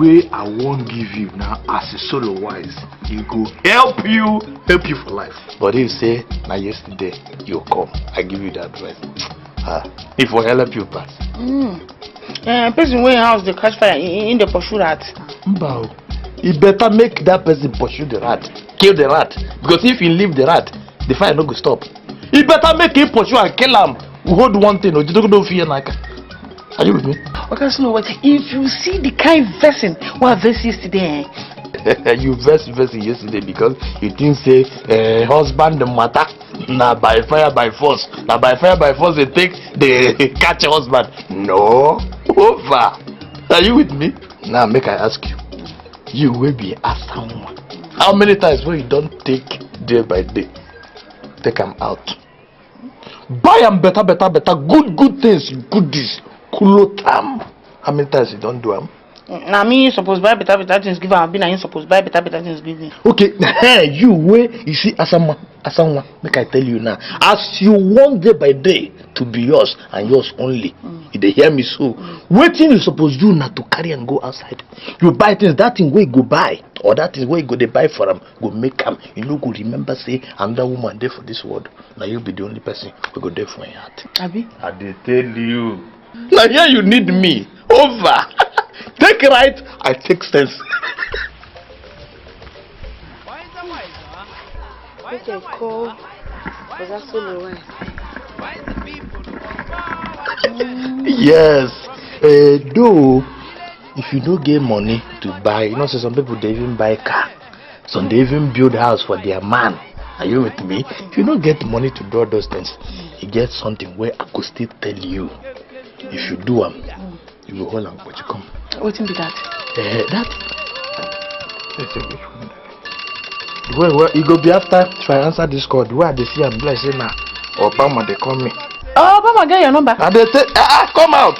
way I won't give you now as a solo wise, you go help you for life. But if you say now yesterday you come, I give you the advice. If I help you pass. Person when house the catch fire in the pursue rat. Bow. You better make that person pursue the rat, kill the rat. Because if you leave the rat, the fire no go stop. You better make him pursue and kill him. Hold one thing, or you don't fear like. Are you with me? Okay, so what? If you see the kind person what verse yesterday. You verse yesterday because you think say husband matter. Now by fire by force. Now by fire by force they take the catch a husband. No, over. Are you with me? Now make I ask you. You will be asked someone. How many times will you don't take day by day? Take them out. Buy them better, good things, goodies, kulotam. How many times you don't do them? Now me you supposed buy better things give am. Been you supposed buy better things give me. Okay, you way you see asama, make I tell you now. As you want day by day to be yours and yours only. If they hear me so, waiting you supposed to do not to carry and go outside. You buy things, that thing where you go buy, or that is where you go they buy for them, go make them. You know, go remember say another woman there for this world. Now you'll be the only person who go there for your heart. Abi? I did tell you. Now here you need me. Over. Take right, I take sense. Okay, cool. Was that solo wise? Yes. Though if you don't get money to buy, you know, so some people they even buy car, some they even build house for their man. Are you with me? If you don't get money to do all those things, you get something where I could still tell you. If you do them, you will hold on what you come. What be that? Well, you go be after if I answer this call. Where they see I'm blessing now. Obama they call me. Oh, Obama get your number. And they say, come out.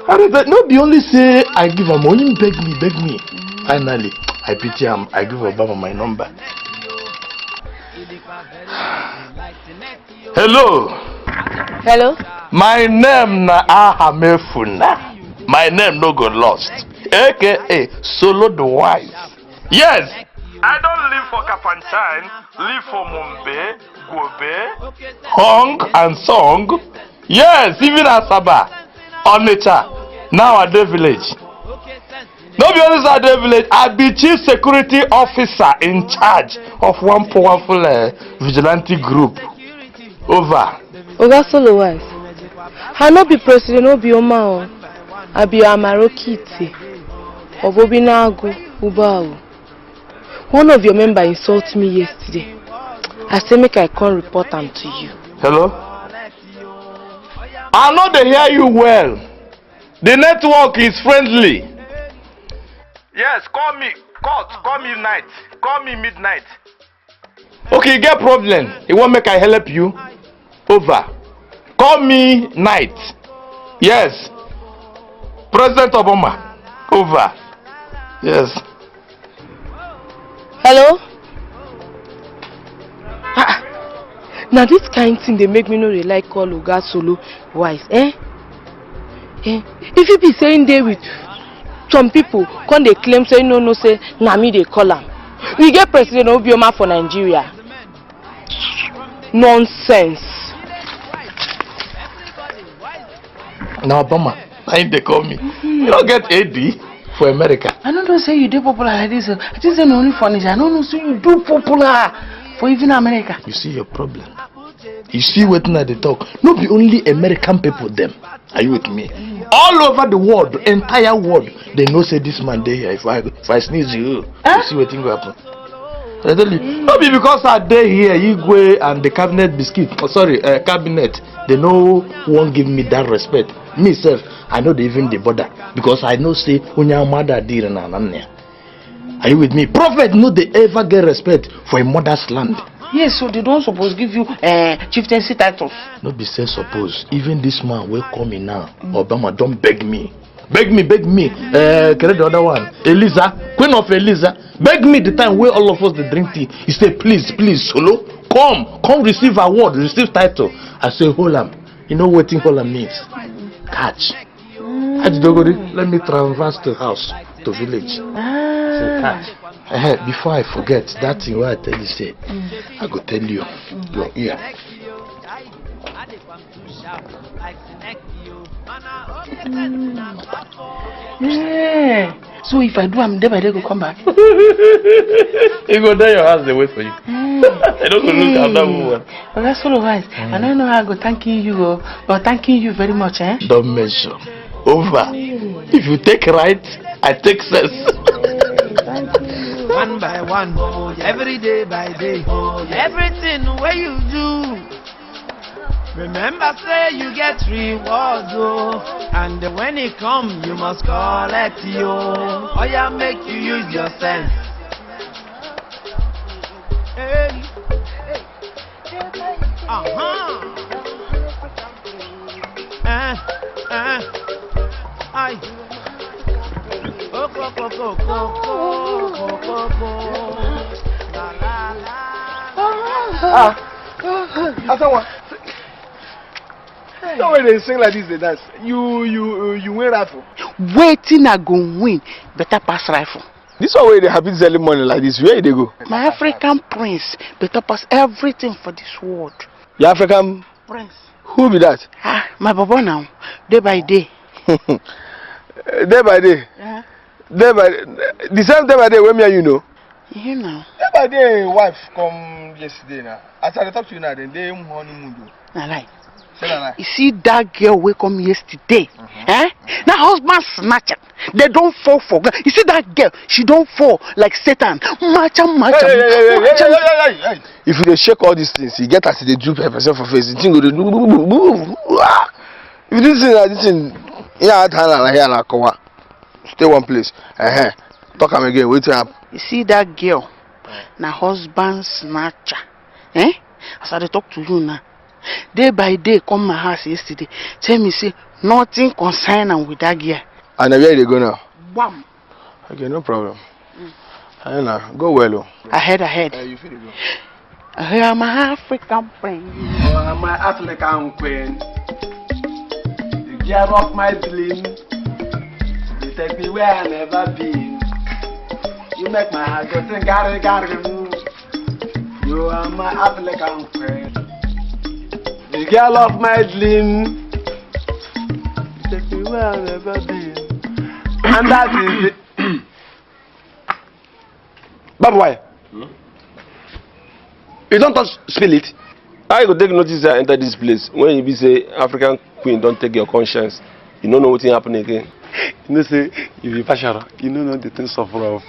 And they no be only say I give him money, beg me. Finally, I pity him. I give Obama my number. Hello. My name na Ahamefuna. My name no go lost. AKA Solo the Wise. Yes. I don't live for Kafanchan, live for Mumbai, Gobe, Hong and Song. Yes, even Asaba, Onitsha. Now I do village. No be honest, I do village. I be chief security officer in charge of one powerful vigilante group. Over. Oga Solo Wise. I no be president, no be Oma. I be Amarokiti. Obobinagu Ubao. One of your members insulted me yesterday. I said make I come report them to you. Hello? I know they hear you well. The network is friendly. Yes, call me. Call me night. Call me midnight. Okay, you get problem. You want make I help you? Over. Call me night. Yes. President Obama. Over. Yes. Hello? Now this kind of thing they make me know they like call Oga Solo Wise. If you be saying they with some people, when they claim say no say na me they call them. We get President Obioma for Nigeria. Nonsense. Now Obama, I they call me. You don't get AD for America. I don't say you do popular like this. I just say only furniture. I don't know say you do popular for even America. You see your problem. You see what now they talk. Not be only American people them. Are you with me? All over the world, the entire world, they know say this man there here. If I sneeze you see what thing will happen. I tell you, not be because I day here, Igbo and the cabinet biscuit. Oh sorry, cabinet. They no won't give me that respect. Me self, I know they even the border because I know say unya mother dear na nanya. Are you with me? Prophet no they ever get respect for a mother's land. Yes, so they don't suppose give you chieftaincy titles. No be say suppose. Even this man will call me now. Obama don't beg me. Beg me. Correct the other one. Eliza, Queen of Eliza. Beg me the time where all of us they drink tea. He say, please, Solo, come receive award, receive title. I say, hold on. You know what thing hold on means? Catch. I Jidogori, let me traverse the house to village. Before I forget, that thing where I tell you, say, I go tell you, your ear. Yeah. So if I do, I'm there by day go come back. You go there, your house, they wait for you. I don't go look at that woman. Well, that's all right. I don't know how I go thanking you, but thanking you very much, eh? Don't mention. Over. If you take right, I take sense. Thank you. One by one, every day by day, everything where you do. Remember, say you get rewards, oh, and when it come, you must collect you. Oh, yeah, make you use your sense. Hey. Aye. Asawa. No way they sing like this, they dance. You win rifle. Waiting I go win. Better pass rifle. This one way they happy selling money like this. Where they go? My African prince better pass everything for this world. Your African Prince. who be that? My baba now. Day by day. Day by day. Day by the same day by day when me and you know. You know. Day by day wife come yesterday now. As I talk to you now, then they honeymoon. I like. You see that girl wake come yesterday? Now husband snatcher. They don't fall for girl. You see that girl? She don't fall like Satan. Macha. If you shake all these things, you get as they droop a person for face. The thing go to if you see that this thing, yeah, stay one place. Talk am again. Wait up. You see that girl? Now husband snatcher. As I talk to you now. Day by day come my house yesterday. Tell me say nothing concern with that girl. And where they go now? Bam. Okay, no problem. Go well. Ahead. You feel go. I'm my African queen. I'm my African queen. You get off my dream. You take me where I never been. You make my heart go sing, gotta move. You are my African queen. The girl of my dream. Take me where I've never been. And that is it. But why? You don't touch spirit. I go take notice I enter this place. When you be say African queen don't take your conscience, you don't know what will happen again. You know say if you passion, you don't know the things of love.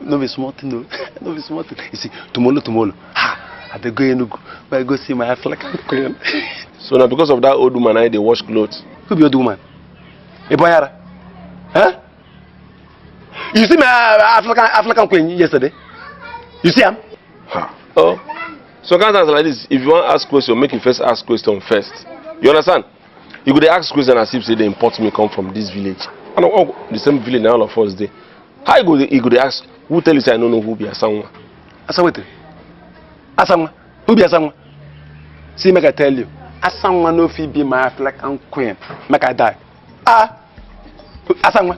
No be small thing though. No be small thing. You see, tomorrow. I be going but I go see my African queen. So now because of that old woman, they wash clothes. Who be old woman? A boyara? You see my African queen yesterday? You see him? Oh. So can't answer like this. If you want to ask question, make you first ask question first. You understand? You could ask question as if say they import me come from this village. And the same village now all of us there. How you could ask who tell you say I don't know who be Asanwa? Asawete. Asanwa. Who be Asanwa? See, make I tell you. Asanwa no fit be my African queen. Make I die. Asanwa.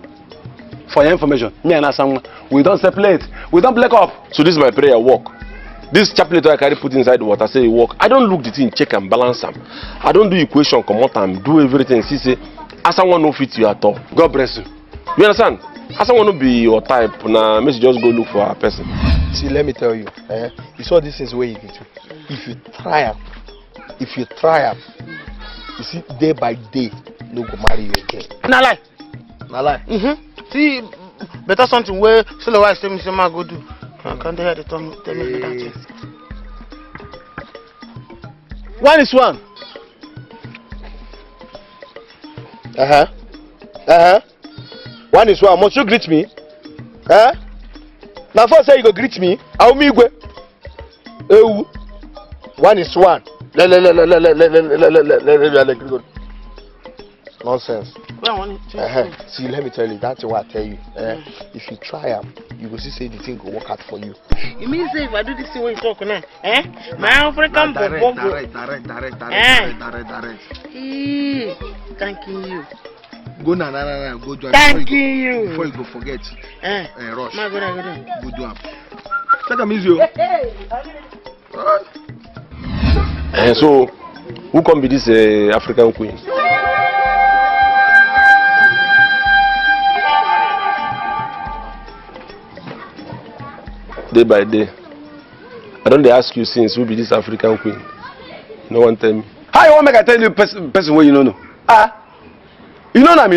For your information, me and Asanwa, we don't separate. We don't break up. So this is my prayer walk. This chaplet I carry put inside the water say it walk. I don't look the thing, check and balance them. I don't do equation, come out and do everything. See, say, Asanwa no fit you at all. God bless you. You understand? Asanwa no be your type. Now, maybe just go look for a person. See, let me tell you. You saw this is where you get to. If you try you see, day by day, no go marry you again. Na lie. See, better something where so the wife tell me say ma go do. I can't hear the tell me that thing. One is one. One is one. Must you greet me? Now first say you go greet me. I'll meet you. One is one. Nonsense. See, let me tell you, that's what I tell you. If you try them, you will see say the thing will work out for you. You mean say if I do this thing where you talk now? My African direct. Thanking you. Go now, go do it. Thank you. Before you go forget. Rush. Go do it. Take a easy. So, who can be this African queen? Day by day. I don't ask you since who be this African queen. No one tell me. How you want make I tell you person where you know? You know now.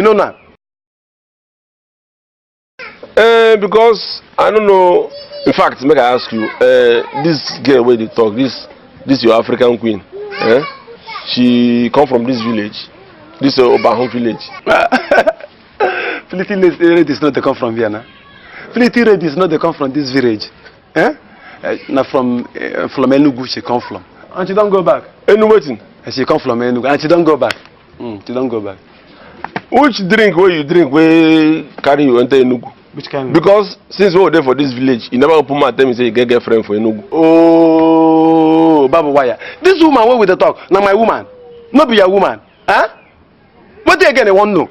Because I don't know. In fact, make I ask you. This girl where they talk, this your African queen. She come from this village. This Obahon village. Filthy lady is not they come from here now. Filthy lady is not they come from this village. Now from Enugu she come from. And she don't go back. Enugu. She come from Enugu and she don't go back. She don't go back. Which drink where you drink where carry you enter Enugu? Which kind? Because since we were there for this village, you never open my tell me say you get girlfriend for Enugu. Oh, Baba Waya. This woman where with the talk? Now my woman. Not be your woman. What do you again want to know?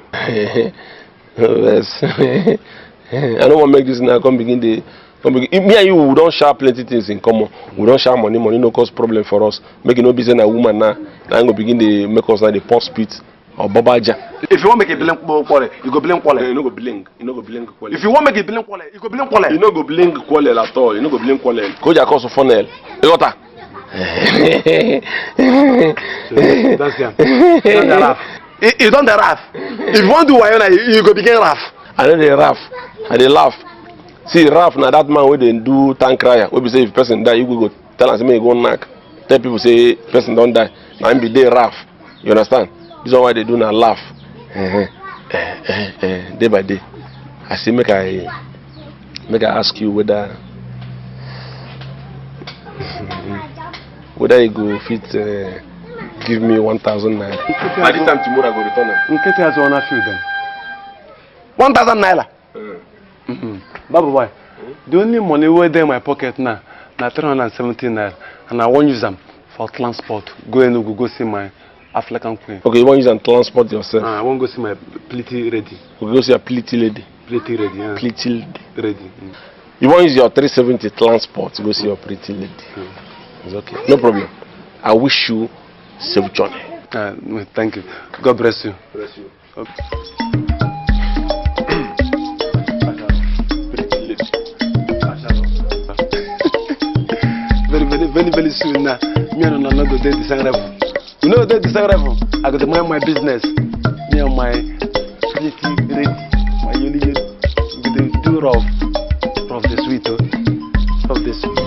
Yes. I don't want to make this now come begin the. Me and you, we don't share plenty things in common. We don't share money no cause problem for us. Make no business a woman now. Now I'm going to begin to make us like the pop spit or babaja. If you want to make it blink quality, you go blink quality. You no go blink. You no go blink quality. If you want to make it blink quality, you go blink quality. You no go blink quality at all. You no go blink quality. Go just cause funnel. You got that? That's him. You don't laugh. If you want to do Wayona, you go begin laugh. I know they laugh. I they laugh. See, Ralph, now that man where they do tank crier. Where we say if person die, you go tell us, me go knock. Tell people say person don't die. Now I'm be there, Ralph. You understand? This is why they do now laugh. Day by day. I say make I ask you whether you go fit give me 1,000 naira. By this time tomorrow I go return them. Nkete has one a few then. 1,000 naira. Babu boy, the only money where there in my pocket now 317 naira, and I won't use them for transport. Go and go see my African queen. Okay, you want use and transport yourself? I won't go see my pretty lady. Okay, go see a pretty lady. Pretty lady, yeah. Pretty lady. You want use your 370 transport to go see your pretty lady. It's okay, no problem. I wish you safe journey. Thank you. God bless you. Bless you. Very soon now, me and Nana go date the same level. You know date the same level? I got to mind my business. Me and my pretty lady, my union, the tour of the sweet, of the sweet.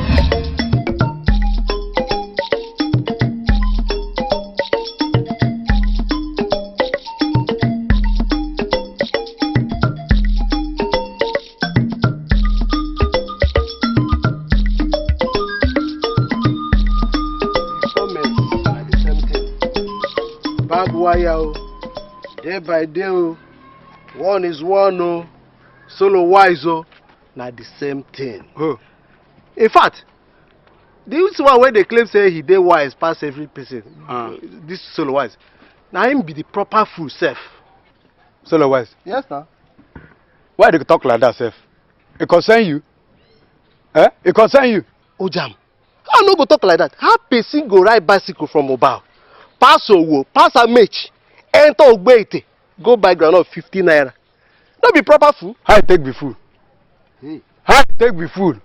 Day by day, one is one, solo wise, not the same thing. In fact, this one where they claim say he dey wise pass every person. This solo wise, now him be the proper fool self. Solo wise? Yes, sir. Why do you talk like that, self? It concern you? It concern you? Ojam, how no go talk like that? How person go ride bicycle from Obao, pass Owo, pass Amech, enter Ogbeite, go buy groundnut 50 naira. No be proper food. How you take be food? How you take be food?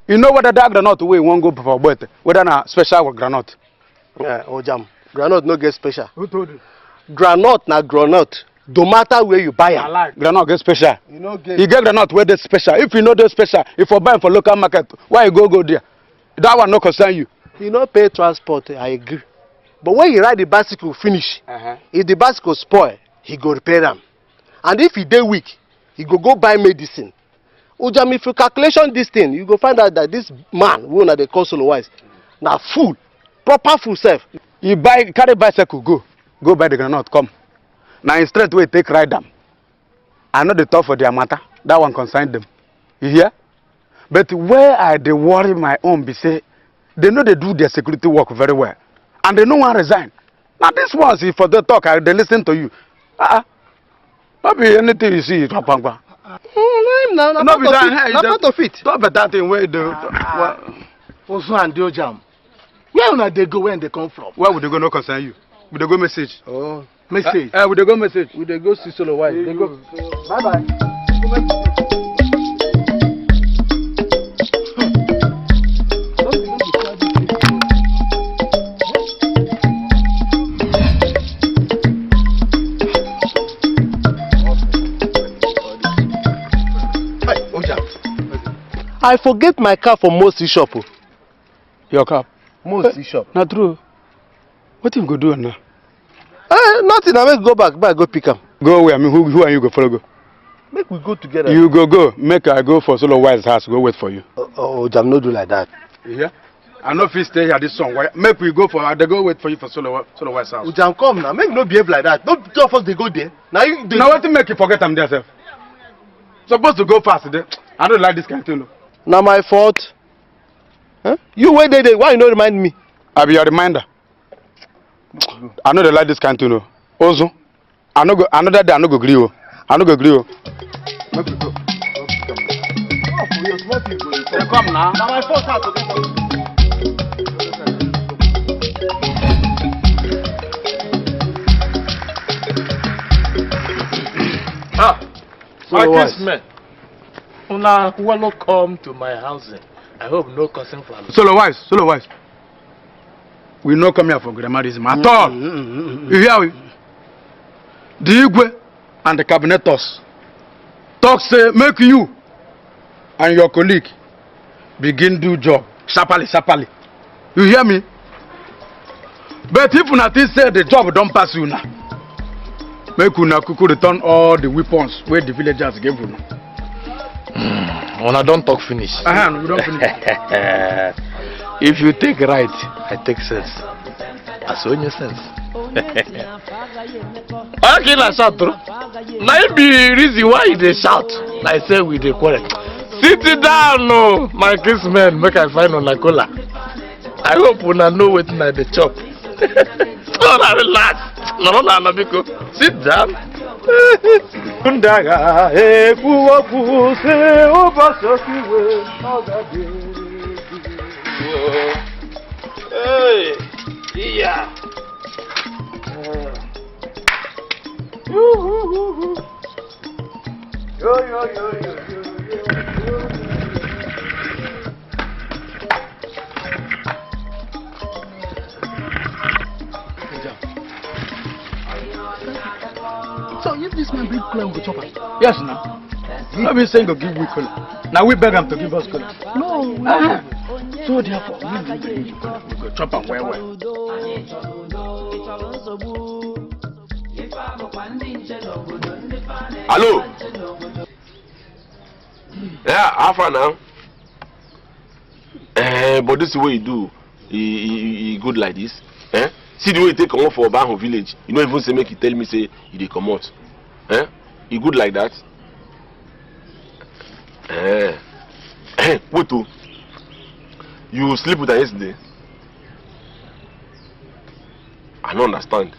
You know whether that groundnut way won't go for Ogbeite, whether na special groundnut. Ojam, groundnut no get special. Who told you? Groundnut na groundnut. No matter where you buy it. I like groundnut get special. You get groundnut where that's special. If you know that's special, if you buy for local market, why you go there? That one no concern you. You no pay transport, I agree. But when you ride the bicycle finish, if the bicycle spoil, he go repair them. And if he dey weak, he go buy medicine. Ojam, if you calculation this thing, you go find out that this man, who na the console wise, na fool, proper fool self. You carry bicycle, go buy the groundnut, come. Now in straight way take ride them. I know they talk for their matter. That one concern them. You hear? But where they worry my own be say, they know they do their security work very well. And they no one resign. Now this ones, if for the talk, they listen to you. Not be anything you see, Papa. No, not part of it. Not be that thing where the Also, and the jam. Where would they go when they come from? Where would they go? No concern you. Would they go message? Oh, message. Would they go message? Would they go see solo wife? They go. Bye bye. I forget my car for Mosi shop. Your car? Mosi shop. Not true. What you go do now? Nothing. I make go back. But I go pick up. Go away. I mean, who are you go follow go? Make we go together. You go. Make I go for Solo Wise house. Go wait for you. Jam no do like that. Yeah. I know if you stay here this song. Make we go for. They go wait for you for Solo Wise house. Jam come now. Make no behave like that. Don't two of us they go there. Now you. Now what to make you forget I'm there, sir? Supposed to go fast. I don't like this kind of thing. Now my fault. Huh? You wait there. Why you not remind me? I be your reminder. I know they like this kind of thing. Also, I know that day I no go gree. I no go gree. Make we go. Come now. Now my fault. My kinsmen, una welcome to my house. I hope no cousin for Solo wise. We no come here for grammarism at all. You hear we? The Igbo and the cabinetors talk say make you and your colleague begin do job sharply. You hear me? But if una think say the job don't pass you now, make una kuku return all the weapons where the villagers gave you. When I don't talk finish. We don't finish. If you take right, I take sense. I saw your sense. Okay, I shout through. Maybe reason why they shout. I say we dey quarrel. Sit down, no, my kinsman. Make I find on a cola. I hope una know what na the chop. So na relax. No, because sit down. Kundaga ekuwaku se obasokiwe ogade. Hey, yeah. Yo. So if this man bring cola, we go chop am. Yes, now. Let me say go give we cola. Now we beg him to give us cola. No. So therefore, we go chop am well. Hello. Yeah, how far now? But this is what you do. He good like this. See the way you take come for Banho village. You don't even say make you tell me say you dey come out. You good like that? Wait to. You sleep with her yesterday? I don't understand.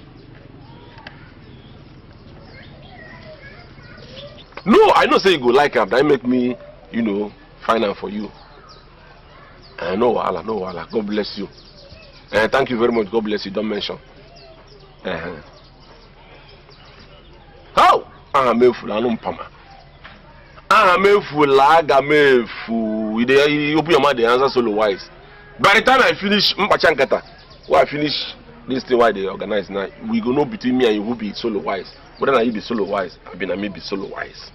No, I know say you go like her. That make me, find out for you. No wahala. God bless you. Thank you very much. God bless you. Don't mention. How? Ahamefu la numpama. Ahamefu la agamefu. You open your mouth, the answer solo wise. By the time I finish Mpachankata, why I finish this thing why they organize now, we go know between me and you who be solo wise. Whether I be solo wise, I may be solo wise.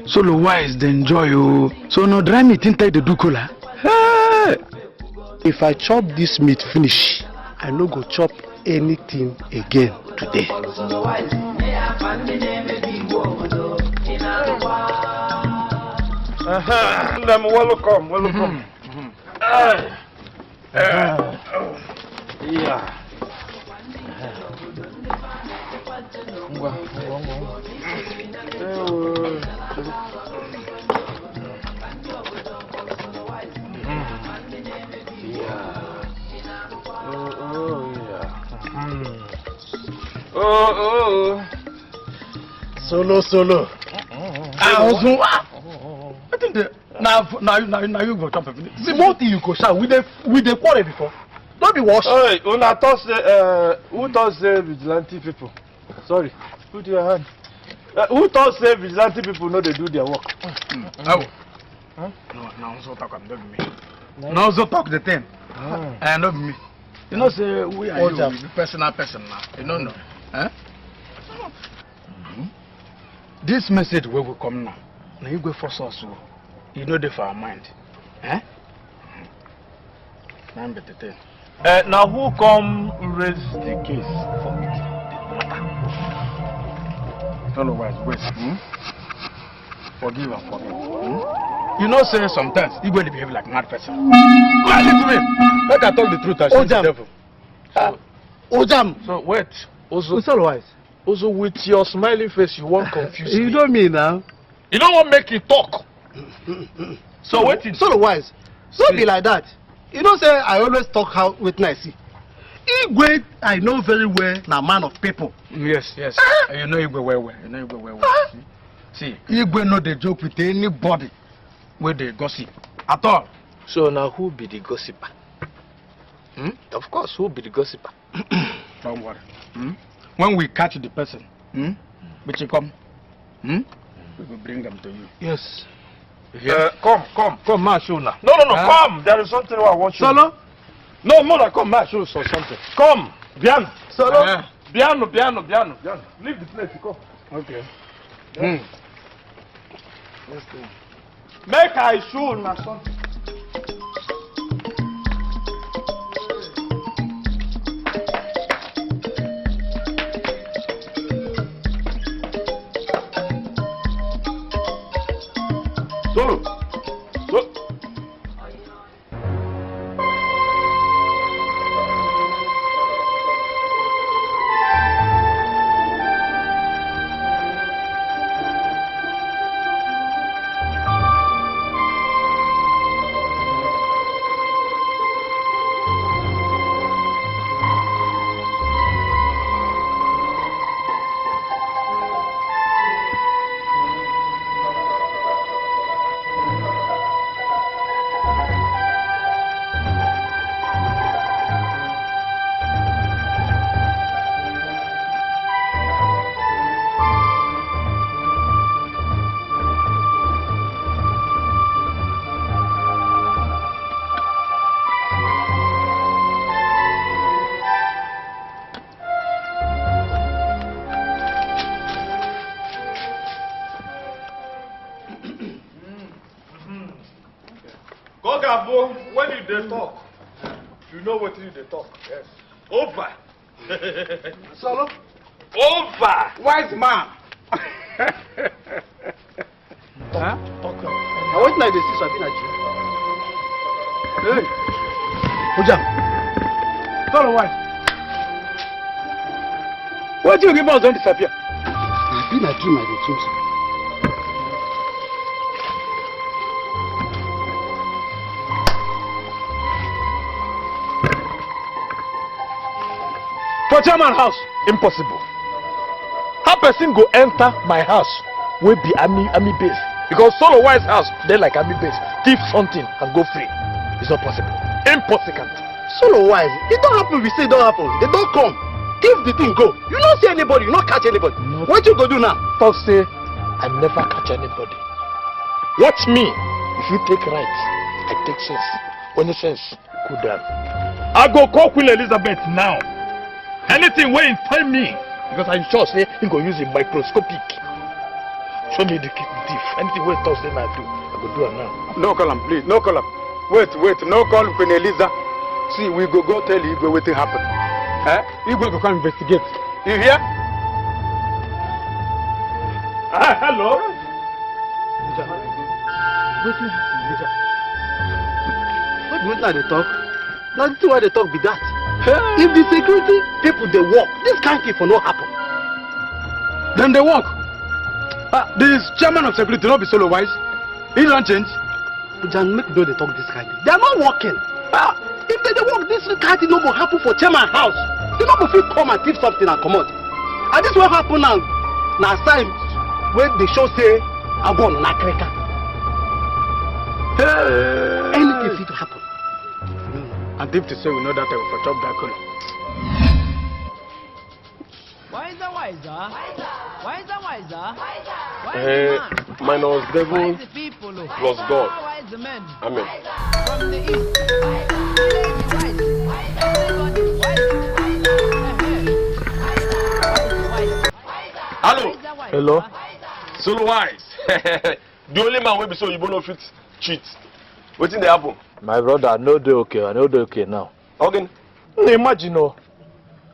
Solo wise they enjoy you. So no dry meat inside the dukola. Hey! If I chop this meat finish, I no go chop anything again today. Welcome, welcome. Yeah. Solo. I think now you go jump. See what you go shout. We dey quarrel before. Don't be washed. Hey, una thought say who thought say vigilante people? Sorry, put your hand. Who thought say vigilante people know they do their work? Huh? No, now also talk am, not me. Now also talk the thing. Not me. You know say we are you, personal person now. You don't know. Huh? This message where we come now. Now you go force us to, you know, they for our mind. Eh? Now better thing. Now who come raise the case for me? Otherwise, wait. Forgive and forget. You know, say sometimes you going to behave like a mad person. Well, listen to me. Let I talk the truth. I should the devil. Ojam. So wait. Also, it's otherwise. Also, with your smiling face, you won't confuse me. You don't mean now. You don't want to make you talk. So wait. So wise. Don't be like that. You don't say I always talk how with nice. Igwe, I know very well, now man of people. Yes. You know Igwe well. You know Igwe well. See, Igwe know they joke with anybody where they gossip at all. So now who be the gossiper? Of course, who be the gossiper? Don't worry. When we catch the person, which you come, we will bring them to you. Yes. Come, ma show now. No, come. There is something I want you. Solo? No, mother, come, ma show something. Come, Biano. Solo? Biano. Leave the place, come. Okay. Let's go. Make I show na something. Solo. When you dey talk, you know what you dey talk. Yes. Over. Solo. Over. Wise man. Talk. I want like this. I've been at you. Hey. Ojam. Solo wise. What do you give us don't disappear? I've been at you, my dear. For German house, impossible. How person go enter my house will be army base? Because Solo Wise house, they like army base. Thief something and go free. It's not possible. Impossible. Solo Wise, it don't happen. We say it don't happen. They don't come. If the thing go, you don't see anybody. You don't catch anybody. No. What you go do now? Talk say, I never catch anybody. Watch me. If you take right, I take sense. Only sense, cool down. I go call Queen Elizabeth now. Anything where you tell me, because I'm sure say he go use a microscopic. Show me the thief. Anything where talk say I do, I go do it now. No call him, please. No call him. Wait. No call Queen Eliza. See, we go tell you what will happen. You go come investigate. You hear? Hello. Wetin happen? What they talk? Now the thing why they talk be that. If the security people they work, this kind of thing for no happen. Then they work. This chairman of security not be solo wise. He don't change. Jan, make know they talk this kind of thing. They are not working. If they work, this kind of thing no go happen for chairman house. They not go fit come and thief something and come out. And this will happen now. Now time when they show say I go on a cracker. Anything fit to happen. And if to say we know that I will for chop that color. Wiser, wiser. Wiser, wiser. Minus devil plus God. Amen. From the east. Hello. Hello. Solo wise. The only man will be so you no fit cheat. What in the happen? My brother, I know they okay. I know they okay now. Okay. Imagine,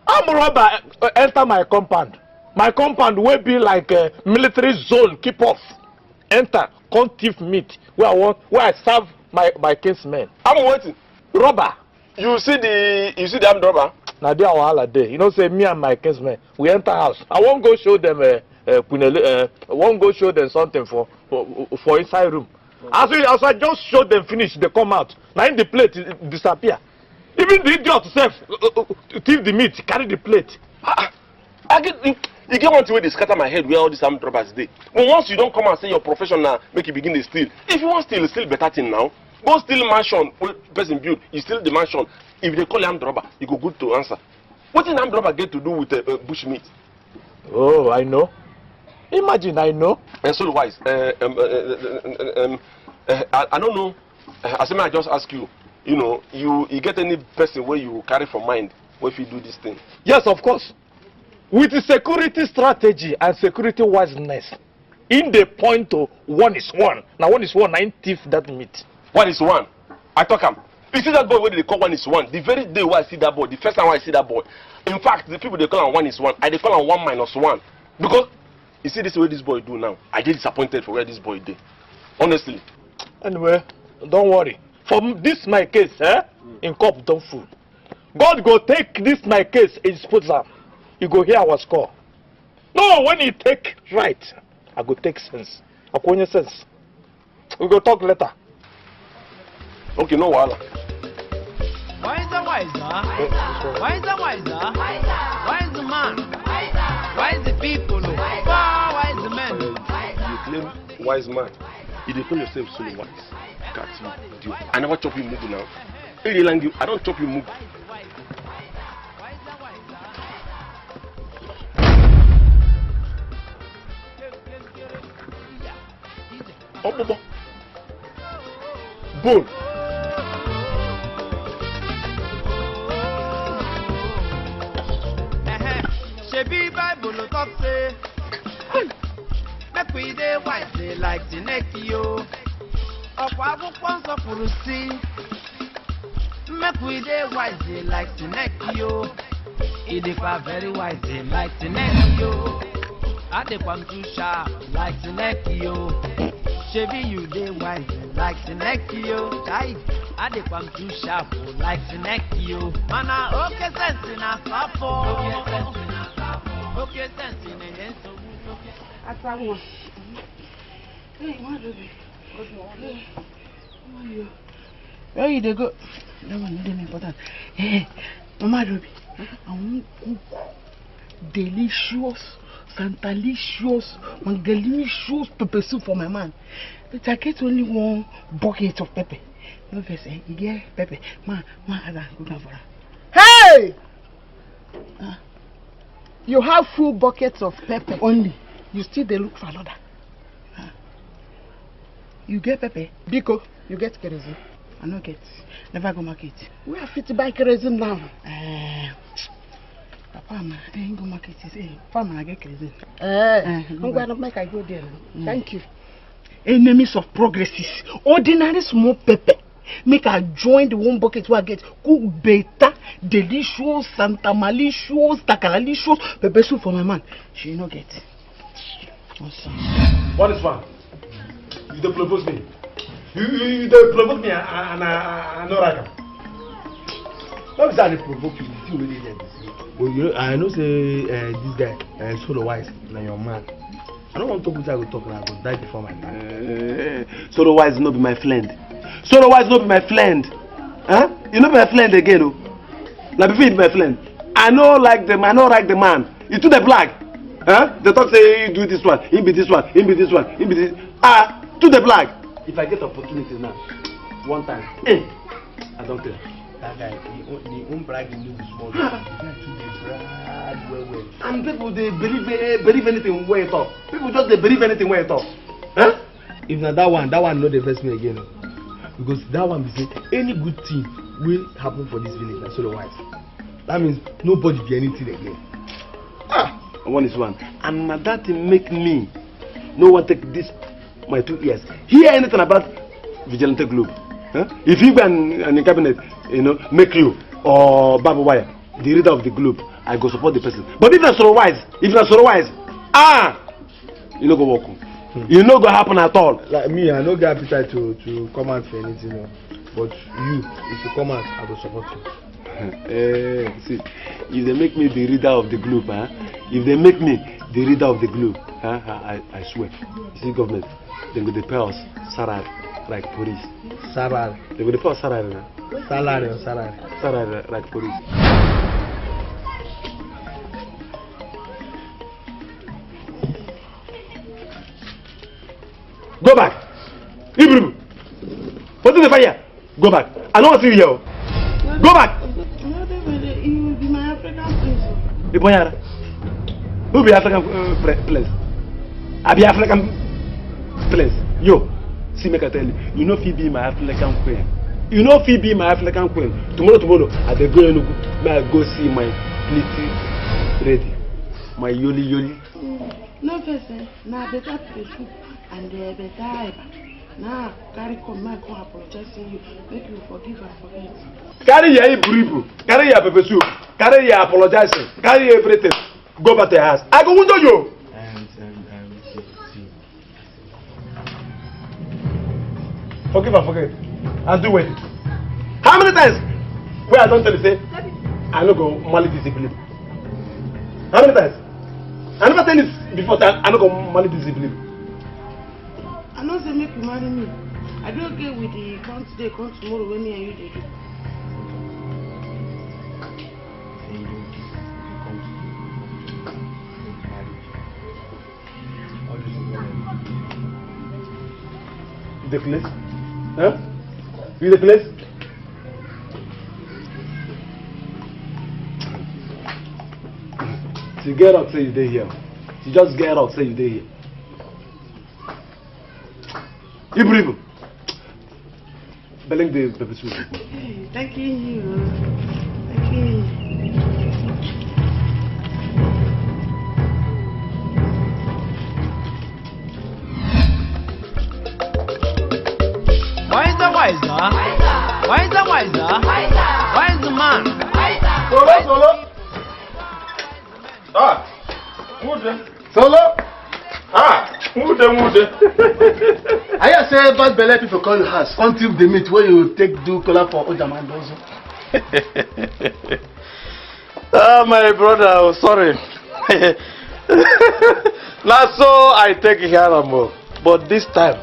I'm robber enter my compound. My compound will be like a military zone. Keep off. Enter. Come thief meat. Where I serve my kinsmen. I'm waiting. Robber. You see the armed robber? Now they are all day. You know, say me and my kinsmen. We enter house. I won't go show them won't go show them something for inside room. As I just show them finish, they come out. Now in the plate it disappear. Even the idiot self thief the meat, carry the plate. You get one way they scatter my head where all these armed robbers dey. But once you don't come and say your profession now, make you begin to steal. If you want steal, still better thing now. Go steal mansion wey person build, you steal the mansion. If they call you armed robber, you go good to answer. What did armed robber get to do with bush meat? Oh, I know. Imagine, I know. And so wise. I don't know. I just ask you. You know, you get any person where you carry for mind if you do this thing? Yes, of course. With the security strategy and security wiseness, in the point to 1 is 1. Now 1 is 1, I thief that meat. 1 is 1. I talk him. You see that boy where they call 1 is 1. The very day where I see that boy, the first time I see that boy. In fact, the people they call him 1 is 1. They call him 1 minus 1. Because you see this way this boy do now. I get disappointed for where this boy did. Honestly. Anyway, don't worry. From this my case, in cup don't fool. God go take this my case in sponsor. You go hear our score. No, when you take right, I go take sense. I go in sense. We go talk later. Okay, no wahala. Wiser, wiser, wiser, wiser man, wiser people, wise men. You claim wise man. You dey call yourself solo wise. Got you. I never chop you mugu now. I don't chop you mugu. Oh, Bobo. Bone. Shebi Bible talk say, make we dey wise dey like Dikeh yo. Ọ̀pọ̀ akwụkwọ nsọ kwuru si, make we dey wise dey like Dikeh yo. Idikwa very wise dey like Dikeh yo. Adekwa m too sharp like Dikeh yo. Shebi you dey wise like Dikeh yo. Adekwa m too sharp like Dikeh yo. Mana oke sense na safo. Okay, sense in the hands of Asawo. Hey, what is it? Good morning. How are you? Where you dey go? That one not important. Hey, Mama Ruby, I want cook delicious, santalicious, mangalicious pepper soup for my man. But I get only 1 bucket of pepper. No first, you get pepper. Ma, Ada, go down for her. Hey! You have full buckets of pepper only. You still they look for another. You get pepper. Biko, you get kerosene. I no get. Never go market. We are fit to buy kerosene now. Papa, I ain't go market. Farmer, I get kerosene. I'm going to make I go there. Thank you. Enemies of progresses. Ordinary small pepper. Make I join the 1 bucket where I get cook better, delicious, Santa malicious, takalicious pepper soup for my man. She no get. What is wrong? You don't propose me. You don't provoke me and I no like am. What is that they provoke you? You see what they do. Well, you know, I know say this guy Solo Wise, na your man. I don't want to talk with you, I go talk now, I go die before my time. Solo Wise no be my friend. Solo Wise no be my friend. Huh? You no be my friend again, oh. Now before you be my friend, I no like them. I no like the man. You too the black. Huh? They talk say you do this one, he be this one, he be this one, he be this. To the black. If I get opportunity now, one time, I don't care. That guy, he won't brag in you small. He got to be brag well. And people they believe anything where you talk. People just they believe anything where you talk. Huh? If not that one no dey vex me again. Because that one be say any good thing will happen for this village na Solo Wise. That means nobody be anything again. One is one. And that thing make me no one take this my 2 years. Hear anything about vigilante group. Huh? If you and the cabinet, you know, make you or Babu Wire, the leader of the group, I go support the person. But if you're so wise, you no go walk. You no go happen at all. Like me, I no get appetite to come out for anything. No. But you, if you come out, I will support you. See, if they make me the leader of the group, if they make me the leader of the group, I swear, you see government, they go to pay us salary like police. Salary. They go to pay us salary. Salary or salary? Salary like police. Go back. Ibru. What is the fire? Go back. I don't want to see you here. Go back. You will be my African prince. The boy, who be African place? I be African place. Yo, see make I tell you. You know Phoebe my African queen. You know Phoebe my African queen. Tomorrow, I dey go may I go see my little lady, my yoli. No person. Now better the soup and better. Now carry come apologize to you. Make you forgive and forget. Carry your ibu, carry your pepper soup, carry your apologizing, carry everything. Go back to your house. I go window you. Forgive and forget. And do it. How many times? Where I don't tell you say, I no go maladiscipline. How many times? I never tell you before that I no go maladiscipline. I know they make you marry me. I don't get with the come today, come tomorrow when me and you do. The place? Huh? You the place? You get up, say you dey here. You just get up, say you dey here. Ibu. Belling the pepper soup. Thank you. Thank you. Wiser. Wise man. Solo. Solo. I say bad belly people call you house until the meet where you take do color for Ojamandozo. My brother, sorry. Now so I take here but this time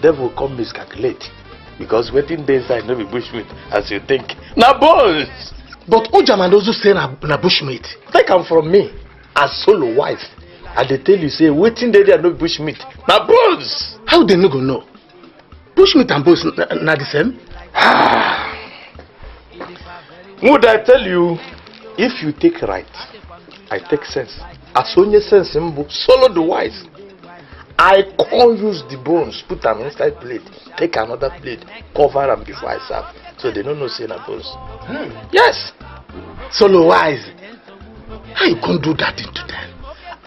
devil come miscalculate because waiting days I no be bushmeat as you think. Na bones. But Ojamandozo say na bushmeat. Take am from me as Solo wife. And they tell you say waiting day no be bushmeat. Na bones. How they no go know? Bushmeat and bones na the same? Would I tell you, if you take right, I take sense. As only sense Solo the wise. I can't use the bones, put them inside plate, take another plate, cover them before I serve. So they don't know say na bones. Yes. Solo wise. How you can't do that into them?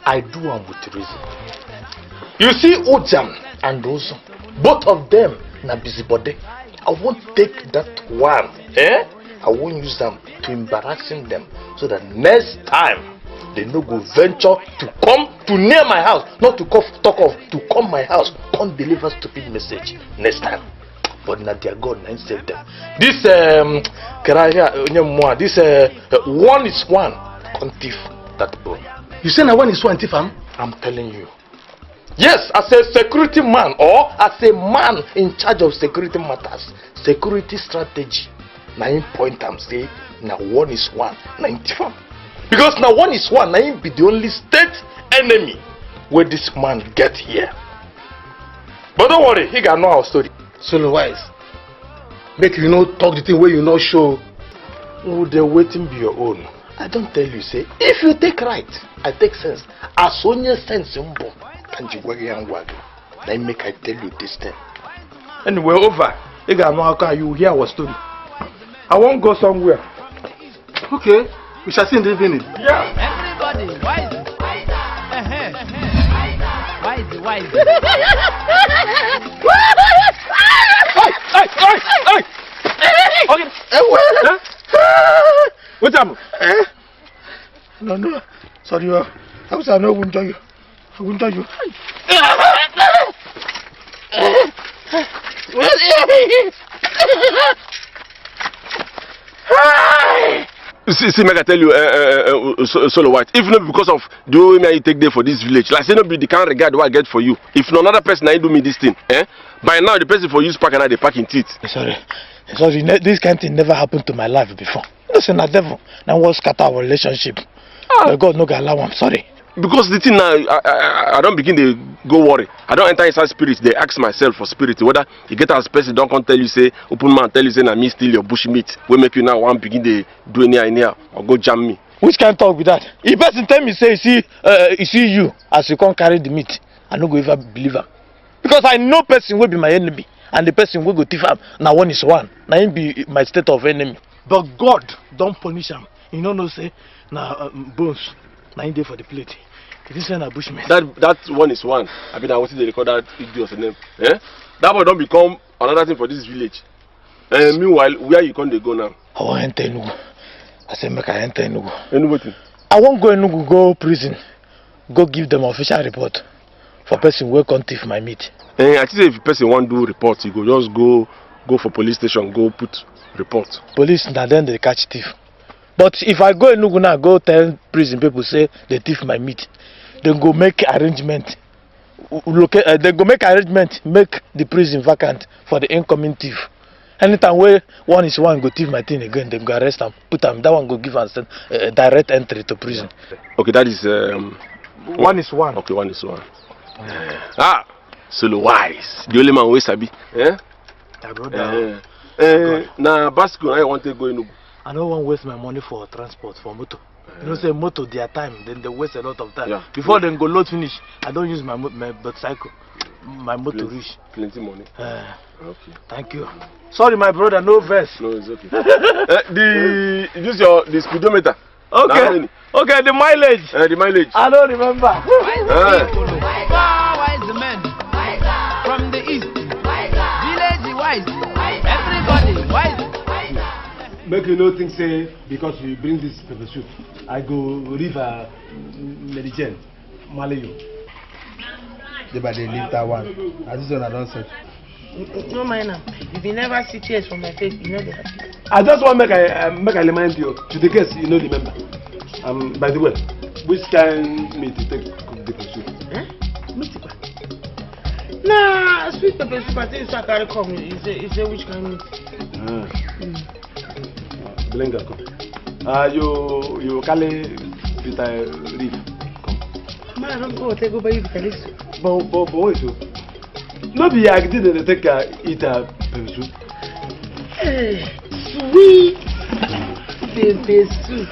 I do them with reason. You see Ojam and Ozo, both of them na busybody. I won't take that one. I won't use them to embarrassing them so that next time they no go venture to come to near my house, not to talk of to come my house, come deliver stupid message next time. but not their God and save them. This one is one can't thief that bone. You say now one is one thief, am? I'm telling you. Yes, as a security man or as a man in charge of security matters, security strategy. Now in point I'm saying now one is one, 95. Because now one is one, now be the only state enemy where this man get here. But don't worry, he got know our story. Solo wise. Make you know talk the thing where you know show. Oh, the waiting be your own. I don't tell you, say, if you take right, I take sense. As on your sense, can you work and work? Then make I tell you this thing. Anyway, over. You got know how you hear our story. I won't go somewhere. Okay, we shall see in the evening. Yeah. Everybody, wise. Wise. Hey! Okay. What's up? No. Sorry, I was not going to you. I won't tell you. See, make I tell you, Solo White. If not because of the way you take there for this village, like say no be the kind of regard what I get for you. If no another person I do me this thing, by now the person for use pack and I they pack in teeth. Sorry, this kind of thing never happened to my life before. Listen, na devil. Now what scatter our relationship? God no go allow. I'm sorry. Because the thing now, I don't begin to go worry. I don't enter inside spirit. They ask myself for spirit whether you get as person don't come tell you say open man tell you say na me steal your bush meat. We make you now one begin to do anyhow or go jam me. Which kind of talk with that? If person tell me say you see you as you can't carry the meat, I no go ever believe him. Because I know person will be my enemy and the person will go thief am. Now one is one. Now him be my state of enemy. But God don't punish him. You know say now bones. Now him there for the plate. This one a bushman. That one is one. I mean I wanted to record that idiot's name. That boy don't become another thing for this village. Meanwhile, where you can't go now? I want enter Enugu. I say make I enter Enugu. Enugu. I won't go Enugu, go prison. Go give them official report for person who can't thief my meat. I think if person want do report, you go just go for police station, go put report. Police now then they catch thief. But if I go Enugu now, go tell prison people say they thief my meat. They go make arrangement. They go make arrangement, make the prison vacant for the incoming thief. Anytime where one is one go thief my thing again, they go arrest them, put them. That one go give us direct entry to prison. Okay, that is one is one. Okay, one is one. Solo wise. The only man we sabi. Now Basco, I want to go Enugu. I don't want to waste my money for transport for motor. You know, say motor their time, then they waste a lot of time. Yeah. Before they go load finish, I don't use my motorcycle, my motor reach. Plenty money. Okay. Thank you. Sorry, my brother, no verse. No, it's okay. Use the speedometer. Okay. Okay, the mileage. The mileage. I don't remember. Wise the men from the east, village wise, everybody wise. Make you no think say because you bring this pepper soup, I go river Nigerian Malayo. They but they leave that one. As this one I don't say. No mind now. If you never see tears from my face, you know they happy. I just want make I remind you to the case you know remember. By the way, which kind meat you take cook the pepper soup? Meat. Nah, sweet pepper soup. I think so I carry come. You say which kind meat? Blenga come. You carry bitter leaf come. Man, I don't go take over you bitter leaf. But wait so. No be I didn't take eat pepper soup. Hey, sweet pepper soup.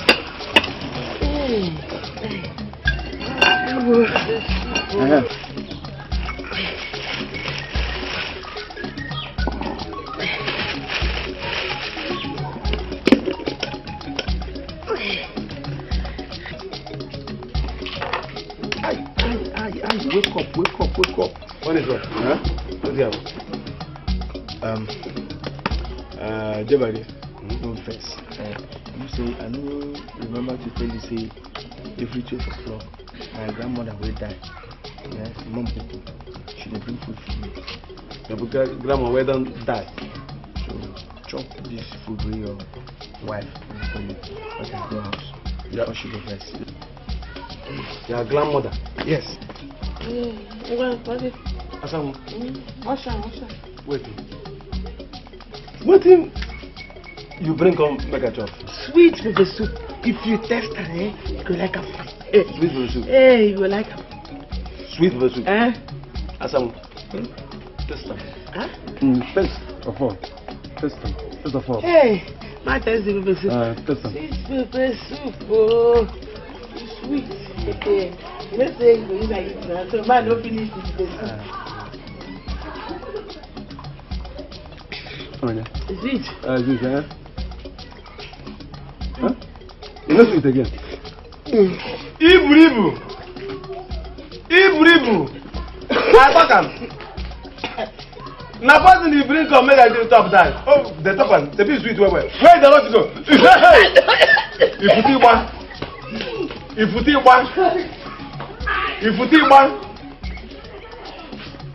Wake up. What is that? What's the Jebadi, no face. You say, I know, remember to tell you, say, every 12 o'clock, my grandmother will die. Yes, mom, she will bring food for me. Grandma, where don't die? So chop this food with your wife before you go house. Yeah. Before she go first. Your grandmother? Yes. Asamu. Wash. Wait. What thing you bring come make a chop? Sweet pepper soup. If you test it, you go like a fine. Sweet pepper soup. Hey, you go like a Sweet pepper soup. Asamu. Test them. Test of all. Test them. Test of all. Hey, my test the pepper soup. Test them. Sweet pepper soup. Oh, it's sweet. Okay. Let's say you like it now. So man, don't finish this pepper soup. Is it? Is it, Huh? You know it again. Ibu. I talk am. Na person you bring come make I do top that. Oh, the top one, the bit sweet well. Where the lot to go? If you one.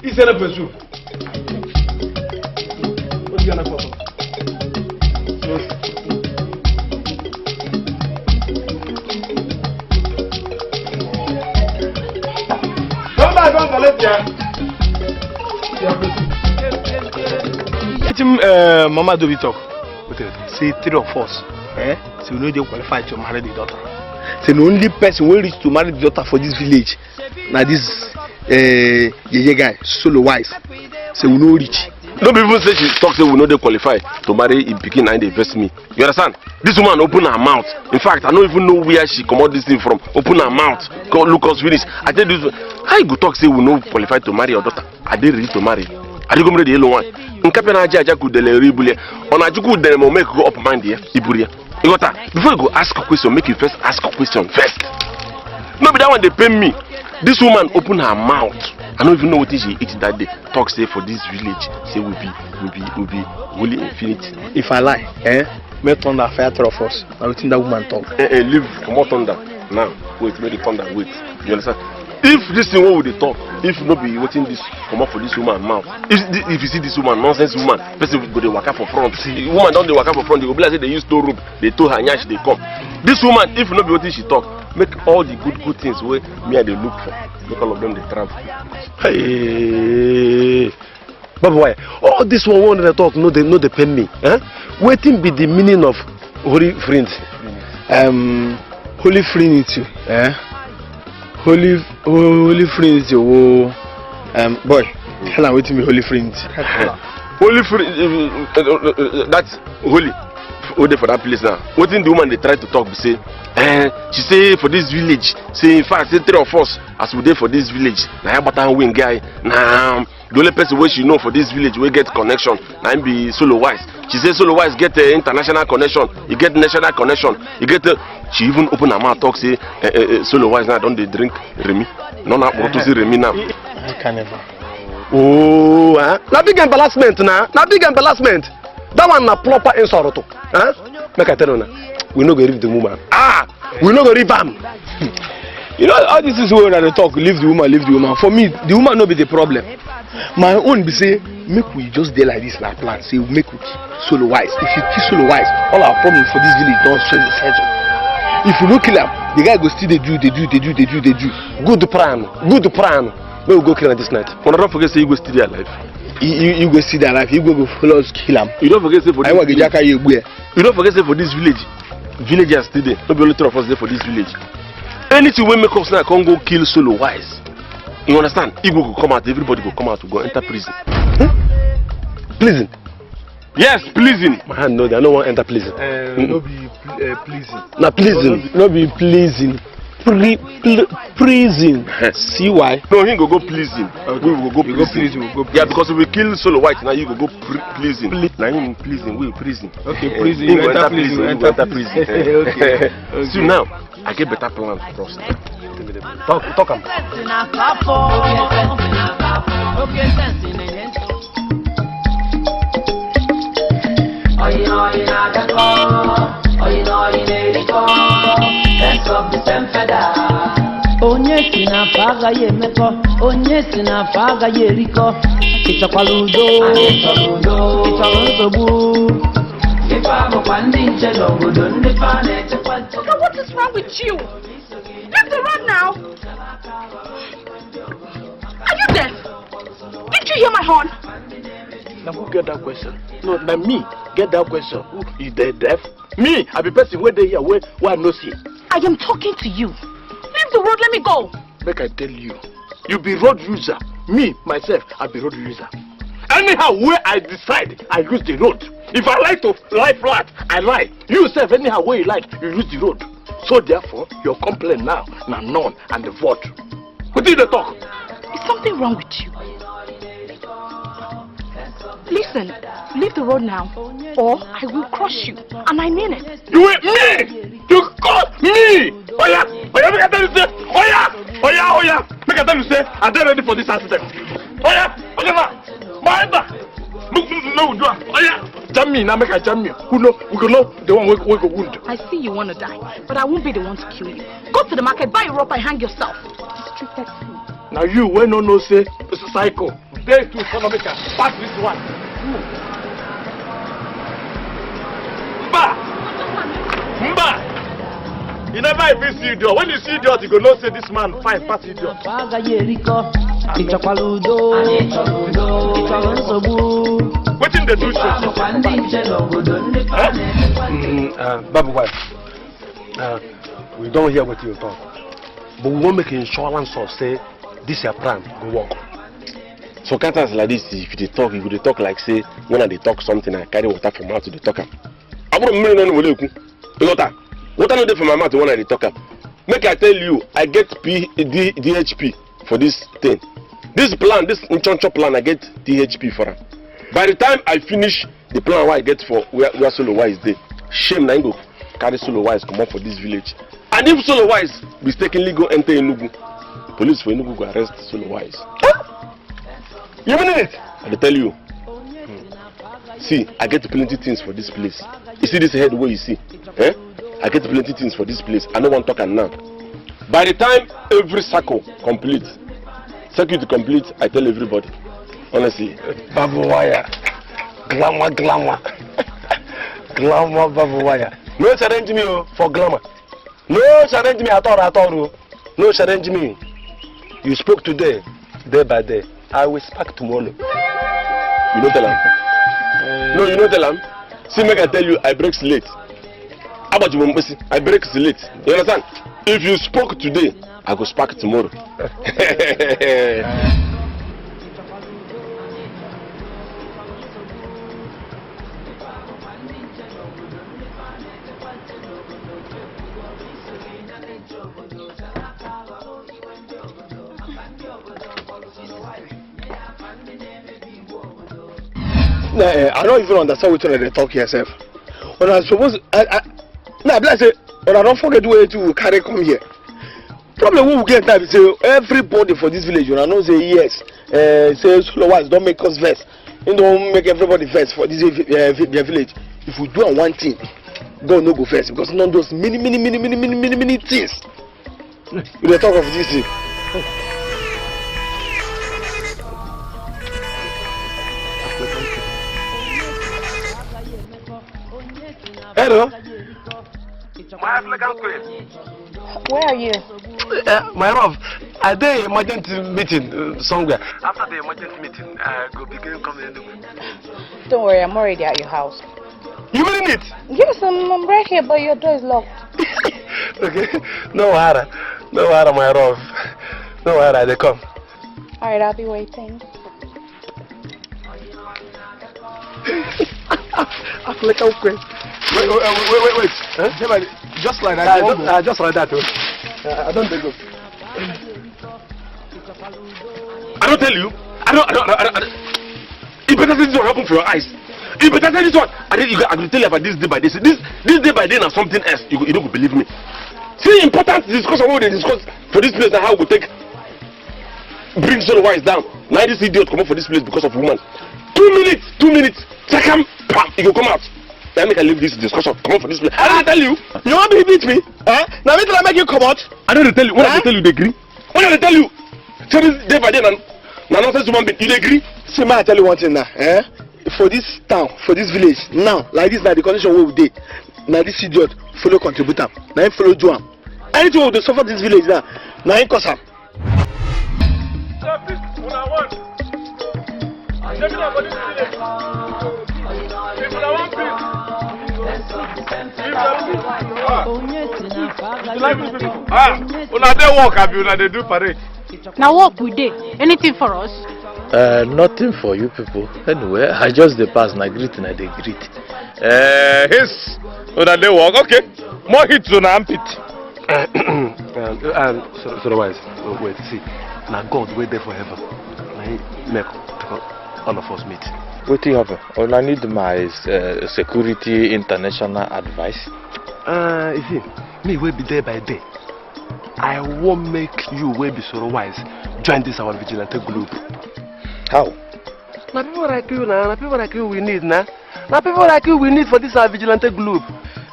It's a pursue. What's gonna pop? Don't collect ya. Mama do we talk? Say 3 of us. So we know they qualified to marry the daughter. So the only person who reach to marry the daughter for this village. Now this Yeye guy, solo wise. So we know reach. No people say she talk say we know they qualify to marry in Pikin and they invest me. You understand? This woman open her mouth. In fact, I don't even know where she come out this thing from. Open her mouth. Go look us finish. I tell this how you go talk say we know qualify to marry your daughter. Are they ready to marry? Are they going to the yellow one? In Capena Jaja could deliver on a juku demo make go up mind here. Iburia. You got that? Before you go ask a question, make you first ask a question first. Maybe that one they pay me. This woman open her mouth. I don't even know what she eat that day. Talk say for this village, say will be really infinity. If I lie, may thunder fire 3 of us. I will think that woman talk. Leave come out thunder. Now, wait, make the thunder wait. You understand? If this thing what would they talk? If not be waiting this come up for this woman mouth. If you see this woman, nonsense woman, person go they waka for front. The woman don't they waka for front, they go be like they use toe rope, they toe her nyash, they come. This woman, if not be what she talk, make all the good things where me and they look for. Make all of them they travel. Hey, but why? All this one they talk, no they pay me. Waiting be the meaning of holy friend. Holy Trinity. Holy Trinity. Boy, tell her waiting be Holy Trinity. Holy Trinity. That's holy. Ode for that place now. What in the woman they try to talk be say, she say for this village, say in fact say 3 of us as we dey for this village. Now Batan win guy. Now the only person where she know for this village we get connection. Now be solo wise. She say solo wise get international connection. You get national connection. You get she even open her mouth talk say solo wise now don't they drink Remy. No na to see Remy now. I can never. Oh, na big embarrassment na. Na big embarrassment. That one na proper insult. Make I tell you now. We no go leave the woman. We no go leave am. You know all this is where they talk. Leave the woman. For me, the woman no be the problem. My own be say make we just dey like this na plan. Say make we keep solo wise. If you keep solo wise, all our problems for this village don't settle. If you no kill him, the guy go still they do. Good plan. Where we go kill him this night? But don't forget say you go still there alive. You go see that life. You go follow us kill him. You don't forget say for this village. You don't forget say for this village. Villagers still there. Not be only 3 of us there for this village. Anything we make us now can go kill solo wise. You understand? Igbo go come out. Everybody go come out to go enter prison. Prison? Yes, pleasing. My hand no, they don't want to enter prison. No be pleasing. Na prison. No be pleasing. Prison. See why? No, he go pleasing. Okay. We will go pleasing. Yeah, because if we kill solo white now, you go pleasing. Now him pleasing, we prison. Okay, prison. You enter prison. Okay. So now, I get better plan for us. Talk am. Onye onye si na faga ye meko, onye si na faga ye riko. Ichakwaludo, Ichakwaludo. What is wrong with you? Leave the road now. Are you deaf? Did you hear my horn? Now who get that question? No, now me get that question. Who is the deaf? Me, I be person where they hear where I no see. I am talking to you. Leave the road, let me go. Make I tell you, you be road user. Me, myself, I be road user. Anyhow, where I decide, I use the road. If I like to lie flat, I lie. You self, anyhow, where you like, you use the road. So therefore, your complaint now, none and the vote. What did they talk? Is something wrong with you? Listen, leave the road now, or I will crush you, and I mean it. You with me? You caught me! Oh yeah, make I tell you say, oh yeah, make I tell you say, I'm not ready for this accident. Oh yeah, okay now, my no, oh yeah, jam me now, make I jam me. Who know? We can know the one we go wound. I see you want to die, but I won't be the one to kill you. Go to the market, buy a rope, and hang yourself. Restricted food. Now you, when no say, it's a cycle. They too, son of a car. Pass this one. Mba! You never even see idiot. When you see idiot, you go know say this man fine, pass idiot. What in the do Babu wife, we don't hear what you talk. But we won't make insurance or say this your plan go work. So can't like this, if they talk, you talk like say when they talk something, I carry water from mouth to the talker. I wouldn't mean water no dey for my mouth when I talk. Make I tell you, I get DHP for this thing. This plan, this Nchoncho plan, I get DHP for it. By the time I finish the plan, what I get for where Solo Wise is there, shame na go carry Solo Wise come up for this village. And if Solo Wise mistakenly go enter Enugu, police for Enugu go arrest Solo Wise. You mean it? I tell you. See, I get plenty things for this place. You see this head where you see? Eh? I get plenty things for this place. I don't want to talk now. By the time every circle complete, circuit complete, I tell everybody. Honestly. Babu wire. Glamour. Glamour, Babu wire. No challenge me for glamour. No challenge me at all. No challenge me. You spoke today, day by day. I will speak tomorrow. You don't tell him. No, you don't tell him. See, make I tell you, I break late. How about you, I break late. You understand? If you spoke today, I go speak tomorrow. I don't even understand what they talk here, self. When I suppose, I say, when I don't forget where to carry come here. Problem we will get time say everybody for this village, you know, say yes. Say Solo Wise don't make us vex. You don't make everybody vex for this village. If we do one thing, God no go first because none of those many things. We talk of this thing. Hello. My African queen. Where are you? My love, I did emergency meeting somewhere. After the emergency meeting, I go begin coming. Don't worry, I'm already at your house. You mean it? Yes, I'm right here, but your door is locked. Okay, no worry, my love. No worry, they come. Alright, I'll be waiting. African queen. Wait. Huh? Just like that. Just like that. I don't think of. I don't tell you. I don't. You better say this one happen for your eyes. You better say this one. I will tell you about this day by day. This day by day now something else. You don't believe me. See, important discussion what they discuss for this place now how we take bring Solo Wise down. Now this idiot come up for this place because of woman. 2 minutes. Second, pam, he go come out. Then make I leave this discussion. Come on for this place. I don't tell you. You want to beat me? Now me tell I make you come out. I don't tell you. When I tell you they agree. What did I tell you? Tell this day by day, now nonsense human being. You agree? See, man, I tell you one thing now. For this town, for this village, now, like this, now the condition where we did. Now this idiot follow contribute am. Now he follow do am. Anything we suffer this village now. Now he cause am. Una dey work, abi una dey do parade? Now work we dey. Anything for us? Nothing for you people. Anyway, I just dey pass na greeting I dey greet. His una dey work. Okay. More hits on armpit. So wise. Wait, see. Now God wait there for heaven. Now he make all of us meet. What do you have? I need my security international advice. You see, me will be day by day. I won't make you will be so wise. Join this our vigilante group. How? Now people like you now. People like you we need now. Now people like you we need for this our vigilante group.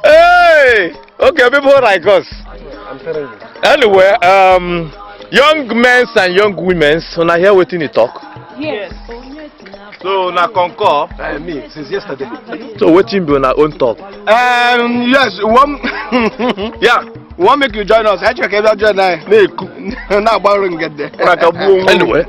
Hey, okay, people like us. I'm telling you. Anyway, young men and young women, so now here waiting to talk. Yes. So now concur. Me since yesterday. So waiting be on our own talk. Yes, one. Yeah, one make you join us. I check every join now borrowing get there. Anyway,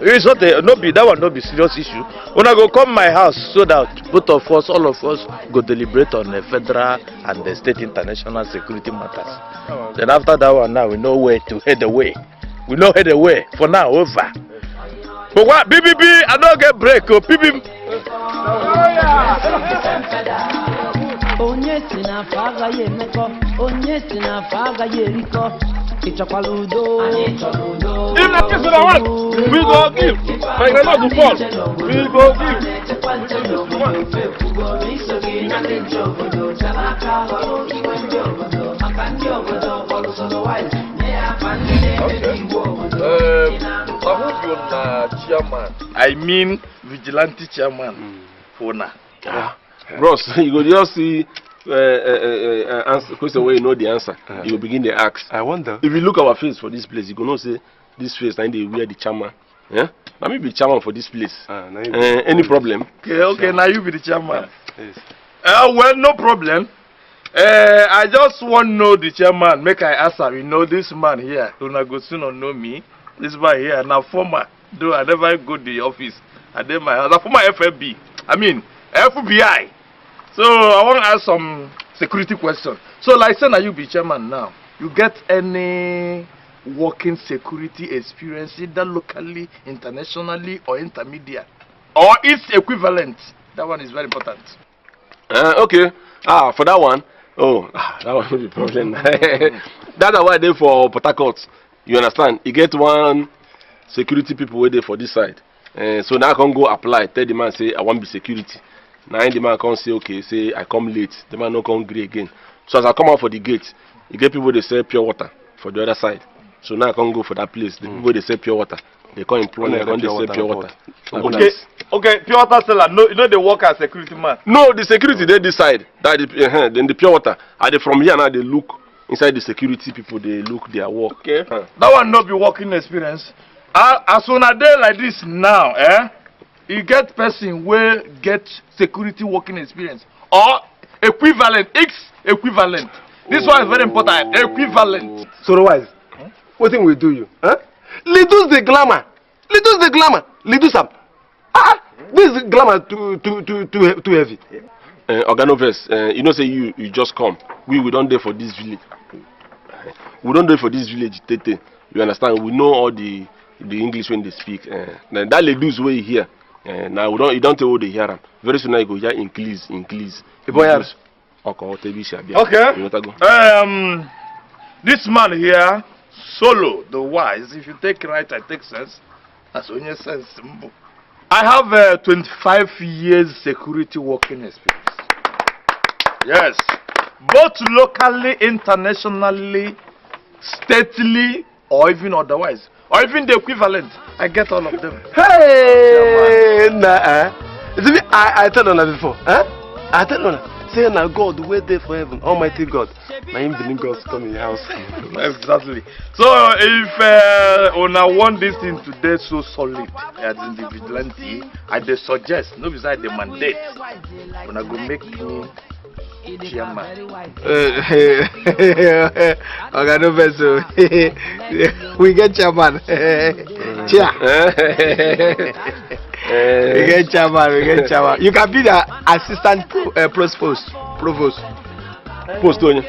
it's not that one no be serious issue. When I go come my house so that both of us, all of us, go deliberate on the federal and the state international security matters. Then after that one, now we know where to head away. We know head away. For now, over. But what? BBB, I don't get break. Oh, BBB. If na kiss una want, we go give. My grandma go fall. We go give. Chairman. I mean vigilante chairman. For now. Bros, you go just see answer question where you know the answer. You begin the ask. I wonder. If you look our face for this place, you go know say this face and they wear the chairman. Yeah? Let me be chairman for this place. Any problem? Okay, now you be the chairman. Yes. Well, no problem. I just want to know the chairman. Make I ask her. You know this man here. Do not go soon or know me. This man here. Now former. Though I never go to the office. I did my house. Former FFB. I mean FBI. So I want to ask some security questions. So like say now you be chairman now. You get any working security experience either locally, internationally, or intermediate, or its equivalent? That one is very important. Okay. For that one. Oh, that one will be problem. That's why they for Port Harcourt. You understand? You get one security people waiting for this side. So now I can go apply. Tell the man say I want to be security. Now the man can say okay, say I come late. The man no come agree again. So as I come out for the gate, you get people they sell pure water for the other side. So now I can go for that place. The people they sell pure water. They come employ me. They sell pure water. Okay, pure water seller. No, you know they work as security man. No, the security they decide that then the pure water. Are they from here now? They look inside the security people. They look their work. Okay, that one no be working experience. As soon as they like this now, you get person will get security working experience or equivalent, X equivalent. This one is very important. Equivalent. So wise, what thing we do you? Reduce the glamour. Reduce the glamour. Reduce them. This is glamour too heavy. Organoverse, you know say you just come. We don't do for this village. We don't do for this village, Tete. You understand? We know all the English when they speak. That reduce way here. Now you don't tell what they hear. Very soon I go hear increase. Okay. This man here, Solo, the wise. If you take right, I take sense. That's only sense. I have 25 years security working experience. Yes, both locally, internationally, stately, or even otherwise, or even the equivalent. I get all of them. Hey, I told you before. I told you. say na God wey dey for heaven, Almighty God. Na him bring us come in the house. Exactly. So if una want this thing to dey so solid as in the vigilante, I dey suggest, no beside the mandate, una go make me chairman. Okay, no vessel. We get chairman. Chair. We get chairman. You can be the assistant provost. Post on you.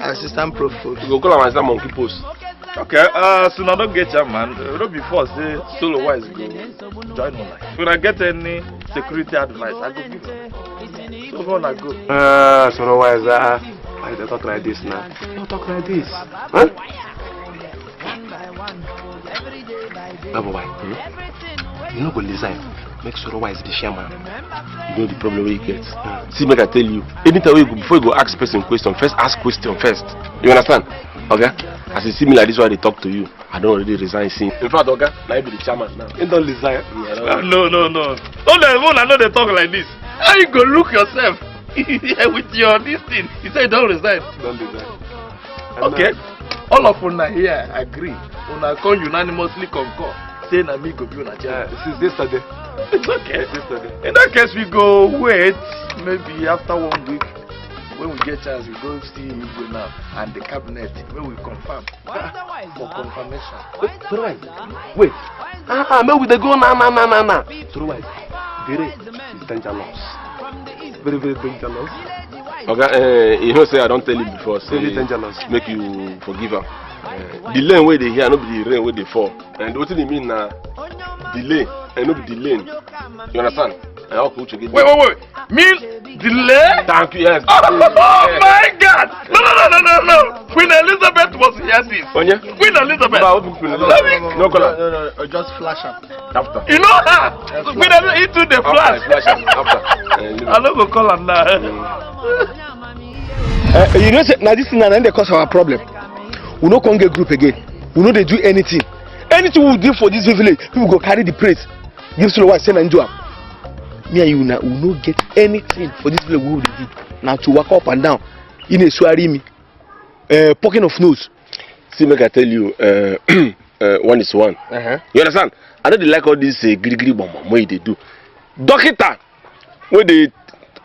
Assistant provost. You go call am as monkey post. Okay, so now don't get chairman. Don't be forced say solo wise go join una. If una get any security advice, I go give them. So far I go. Solo wise, why they talk like this now? Don't talk like this. Huh? Why? You know go design. Make sure wise the chairman. You know the problem where you get. See, make I tell you. Anytime you go, before you go ask person question, first ask question first. You understand? Okay? As you see me like this, why they talk to you, I don't already resign. See. In fact, okay, now you be the chairman now. You don't resign. Yeah, no. All the one I know they talk like this. How you go look yourself with your this thing? You say don't resign. Don't resign. Okay. All of una here agree. Una can unanimously concur. Say na me go be una chairman. Since yesterday. It's okay. In that case, we go wait. Maybe after 1 week, when we get chance, we go see Igbo now and the cabinet when we confirm for confirmation. Wait. Maybe they go now. Otherwise, very dangerous. Very dangerous. Okay, you know, say I don't tell you before. Say very dangerous. Make you forgive her. The lane where they hear, not the rain where they fall. And what do you mean now? Delay and not the lane. You understand? Wait. Mean delay? Thank you, yes. Oh my God! No. Queen Elizabeth was here this. Queen Elizabeth. No, just flash up. After. You know her? Queen Elizabeth into the flash. After. I don't go call her now. You know, now this thing and they cause our problem. We no come get group again. We know they do anything. Anything we do for this village, people go carry the praise. Give Solo White send and do. Me and you now, we no get anything for this village we will do. Now to walk up and down. In a sweary me. Pocket of nose. See, make I tell you, one is one. You understand? I don't like all this giri bomb way they do. Dokita, where they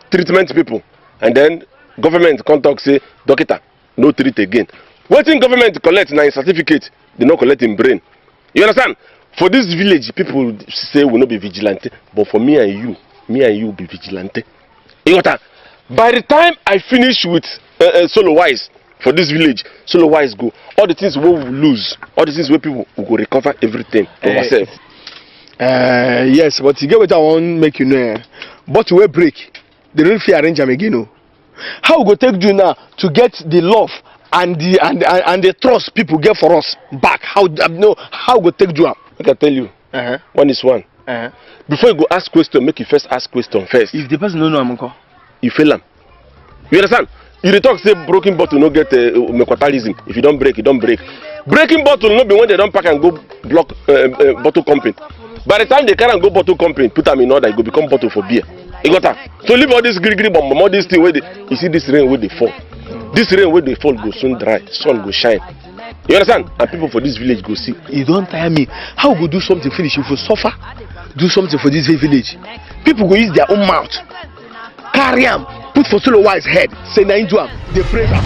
treatment people, and then government contact say, Dokita, no treat again. Waiting government collect now certificate, they not collect in brain. You understand? For this village, people say we not be vigilante, but for me and you be vigilante. You know what? By the time I finish with Solo Wise for this village, Solo Wise go. All the things we will lose, all the things where people will go recover everything for ourselves. Yes, but you get what I want make you know. But we break. They don't feel arrange them again. No. How we go take you now to get the love and the trust people get for us back? How go take you? I can tell you. One is one. Before you go ask question, make you first ask question first. If the person don't know, I'm you fail them. You understand? You dey talk say broken bottle no get mequatalism. If you don't break, you don't break. Breaking bottle no be when they don't pack and go block bottle company. By the time they carry and go bottle company, put them in order, it go become bottle for beer. You got that? So leave all this green bomb, all this thing where they, you see this rain where they fall. This rain where they fall go soon dry, sun go shine. You understand? And people for this village go see. You don't tire me. How go do something finish if you suffer? Do something for this village. People go use their own mouth. Carry them. Put for Solo Wise head. Say na into them. They praise them.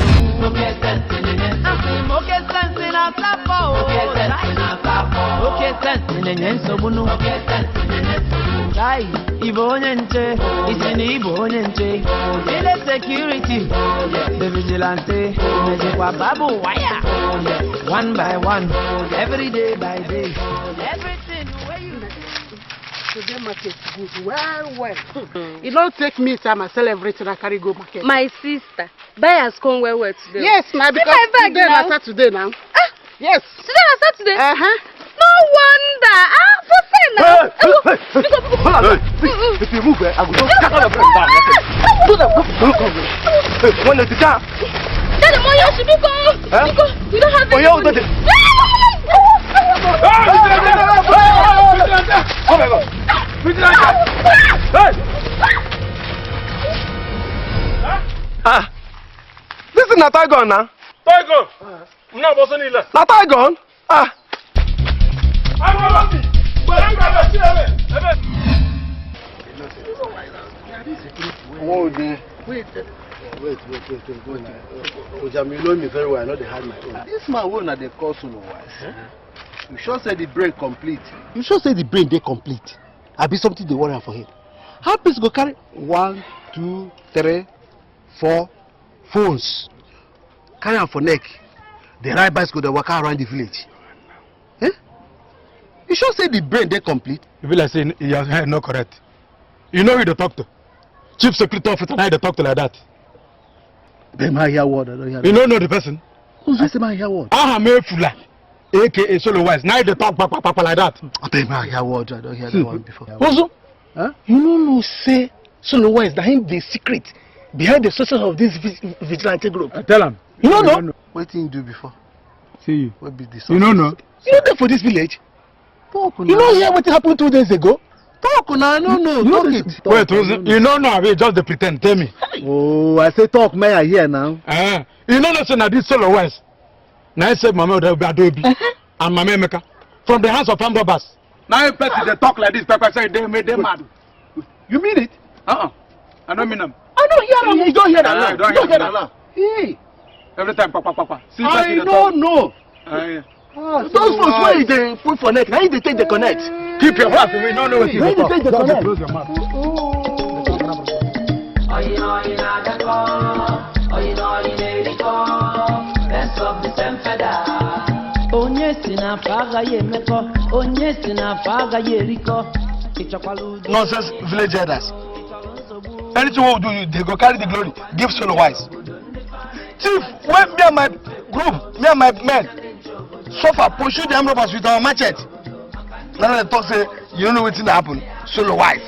Security, the vigilante, babu wire, one by one, every day by day, everything where you. Today market good well. It don't take me time I sell everything I carry go market. My sister, buyers come well today. Yes, now because today na Saturday now. Yes. Today na Saturday? No wonder. For say now. If you move, I will just cut all of them down. When it's down. Daddy, Moyo, should you go? You don't have to. Oh my God. Ah, this is not Tigon now. Tigon! I'm not bossing you. Not Tigon? Ah. Wait. Ojam, you know me very well. I know they had my own. This man will not they call solo wise. You sure say the brain complete. You sure say the brain they complete. I be something they worry for him. How people go carry 1, 2, 3, 4 phones? Carry am for neck. They ride bicycle, they walk around the village. Eh? You sure say the brain they complete? You be like saying your head not correct. You know who they talk to? Chief Security Officer, now they talk to like that. They might hear word, I don't hear. You don't know the person? I say my hear word. Fula, aka Solo Wise. Now they talk like that. I beg my hear word, I don't hear that one before. Also, huh? You know say Solo Wise, that him the secret behind the success of this vigilante group. I tell him. You don't know? What did you do before? See you. What be this? You don't know? You know there for this village? Talk you know hear what happened 2 days ago? Talk now, no. Talk it. Wait, you don't know, just the pretend. Tell me. Oh, I say talk, may I hear now? You know say na this Solo Wise. Now I said Mama will be Adobe and Mama Emeka from the hands of armed robbers. Now you person they talk like this, Papa say they made them mad. You mean it? I don't mean them. I don't hear them. You don't hear that now. You don't hear that now. Hey. Every time, Papa. See, I don't know. Those folks where they put for neck, now they take the connect. Keep your mouth away, no what you do. Take the connect. Close your mouth. Nonsense village elders. Anything we do, they go carry the glory. Give Solo Wise. Chief, when me and my group, me and my men, suffer, pursue the armed robbers with our machete. Now they talk say, you don't know what's going to happen. Solo Wise.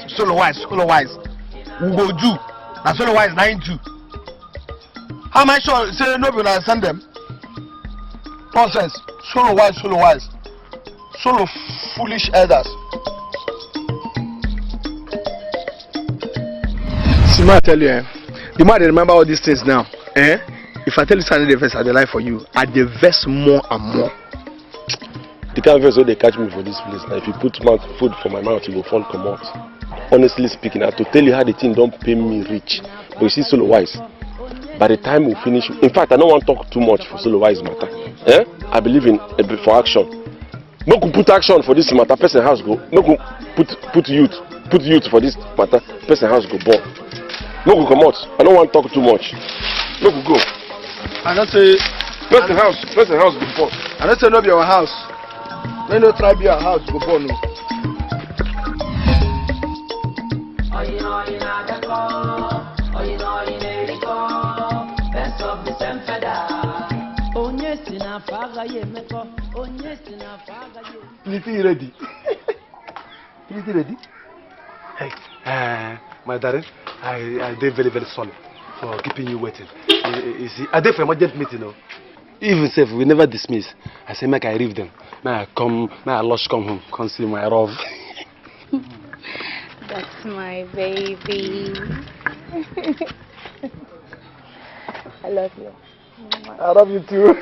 We go do. Now Solo Wise 9-2. How am I sure say nobody will understand them? Nonsense. Solo Wise. Solo foolish elders. See, I tell you, the more they remember all these things now, if I tell you something, the verse I lie for you, I the verse more and more. The kind of verse where they catch me for this place now, if you put food for my mouth, you will fall come out. Honestly speaking, I have to tell you how the thing don't pay me rich. But you see, Solo Wise, by the time we finish, in fact, I don't want to talk too much for Solo Wise matter. I believe in for action. Make we put action for this matter, person house go. Make we put youth for this matter, person house go born. Make we come out. I don't want to talk too much. Make we go. I don't say, person house go born. I don't say no be our house. No try be our house go born. No. Anything ready? Anything ready? Hey, my darling, I did very, very sorry for keeping you waiting. You see, I did for emergency meeting, no. Even if we never dismiss, I say make I leave them. Now I lost come home, come see my love. That's my baby. I love you. I love you too.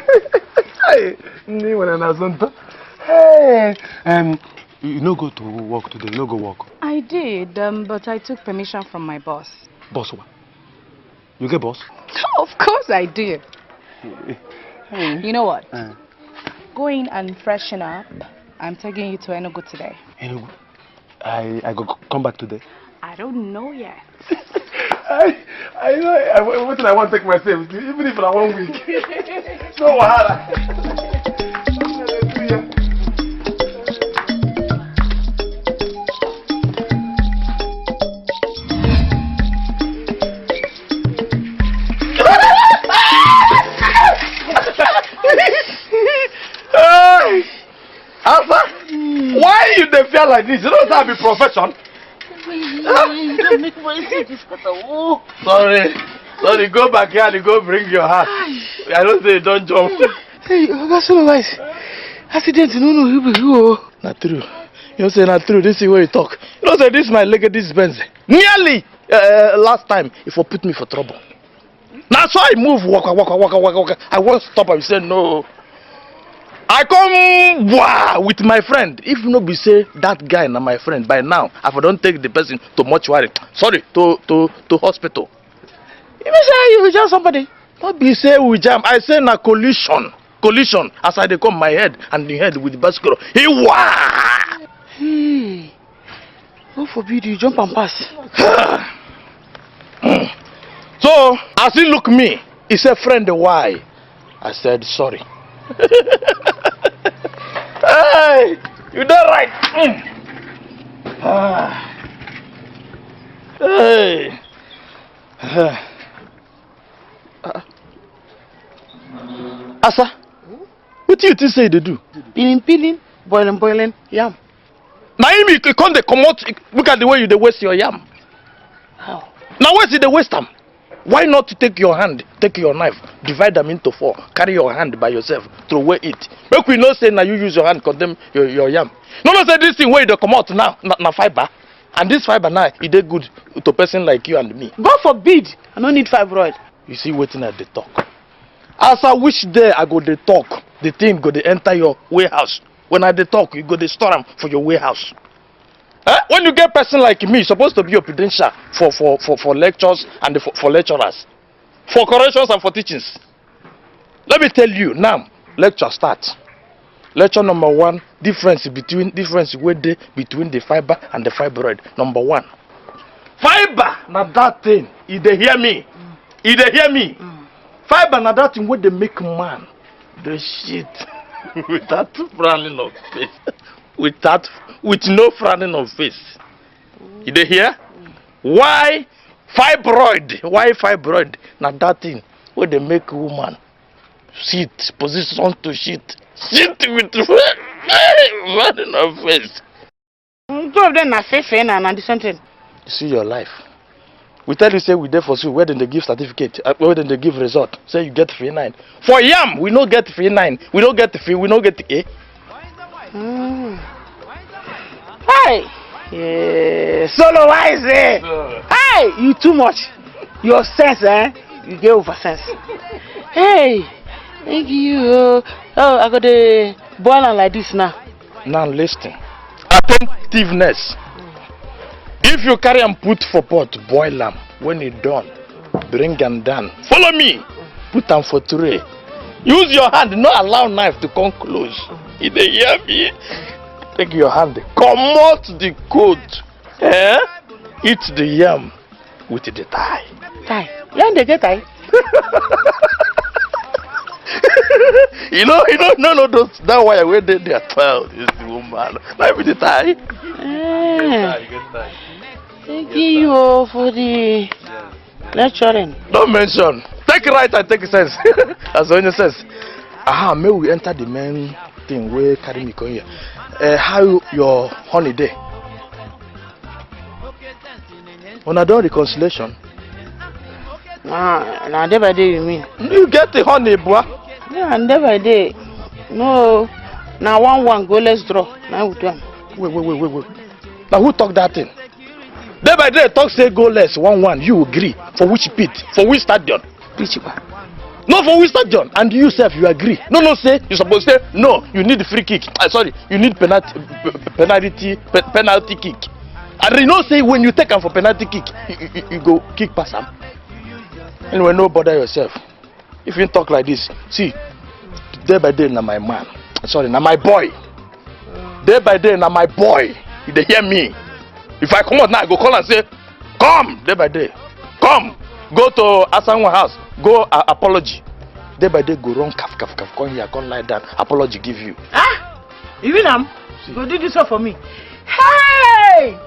Hey, you no go to work today, you no go work. I did, but I took permission from my boss. Boss what? You get boss? Of course I did. You know what? Go in and freshen up. I'm taking you to Enugu today. Enugu? I go come back today? I don't know yet. I know. What did I want to take myself? Even if I 1 week. No wahala. Why you dey feel like this? You don't have a profession. Don't make my Sorry, go back here and go bring your hat. I don't say don't jump. Hey, that's so nice. Accident, no, you. Not true. You say not true. This is where you talk. You know say this my leg, this Benz. Nearly last time, if you put me for trouble. Now so I move, waka. I won't stop and say no. I come with my friend. If no be say that guy na my friend, by now, if I don't take the person to mortuary, sorry, to hospital. You may say you jam somebody. Not be say we jam. I say na collision. As I dey come my head and the head with the bicycle. He wah! Hey, God forbid you jump and pass. So, as he look me, he said, friend, why? I said, sorry. Hey, you done right. Hey. Asa, what do you think say they do? Peeling, boiling, yam. Now you come they come out, look at the way you they waste your yam. How? Now where's the waste them? Why not take your hand, take your knife, divide them into 4, carry your hand by yourself, throw away it. Make we not say now you use your hand, condemn your yam. No, say this thing where they come out now, na fiber. And this fiber now, it is good to a person like you and me. God forbid, I don't need fibroid. You see waiting at the talk. As I wish there, I go the talk. The thing go to enter your warehouse. When I the talk, you go to store them for your warehouse. When you get person like me, supposed to be your credential for lectures and for lecturers, for corrections and for teachings. Let me tell you now. Lecture start. Lecture number 1: difference between the fiber and the fibroid. Number 1. Fiber, now that thing. If they hear me, Fiber, now that thing where they make man the shit without frowning of face. With no frowning of face. You dey hear? Why fibroid? Now that thing where they make woman shit, position to shit with frowning of face. Two of them are safe and the something. You see your life. We tell you say we there for school. Where then they give certificate? Where then they give result? Say you get free 9. For yam, we no get free 9. We don't get free. We don't get A. Hey, yeah, solo wise, eh? Hey, you too much. Your sense, you get over sense. Hey, thank you. Oh, I got the boiler like this now. Now listen. Attentiveness. If you carry and put for pot, boil them. When it done, bring them down. Follow me. Put them for tray. Use your hand. Not allow knife to come close. If they hear me, take your hand. Come out the coat. Eat the yam with the tie. Tie? Yam they get tie? No, that why I went there. They are 12. Is the woman. Like with the tie. Thank you for the lecturing. Don't mention. Take right and take sense. As Onye says. May we enter the main thing where carry me come here. How your holiday? When I do reconciliation. Now day by day you mean? You get the honey, boy. Yeah, and day by day. No. Now one go, let's draw. Now we do. Wait. Now who talk that thing? Day by day talk say go less 1-1. You agree. For which pit? For which stadium? Pitch. No, for which stadium? And you self you agree. No, say you supposed to say no, you need free kick. Sorry, you need penalty kick. And you know say when you take him for penalty kick, you go kick pass him. Anyway, no bother yourself. If you talk like this, see, day by day na my man. Sorry, na my boy. Day by day na my boy. You dey hear me? If I come out now, I go call and say, come, day by day. Come, go to Asanwa house, go apology. Day by day, go run, kaf, come here, come lie down, apology give you. You mean go do this one for me. Hey!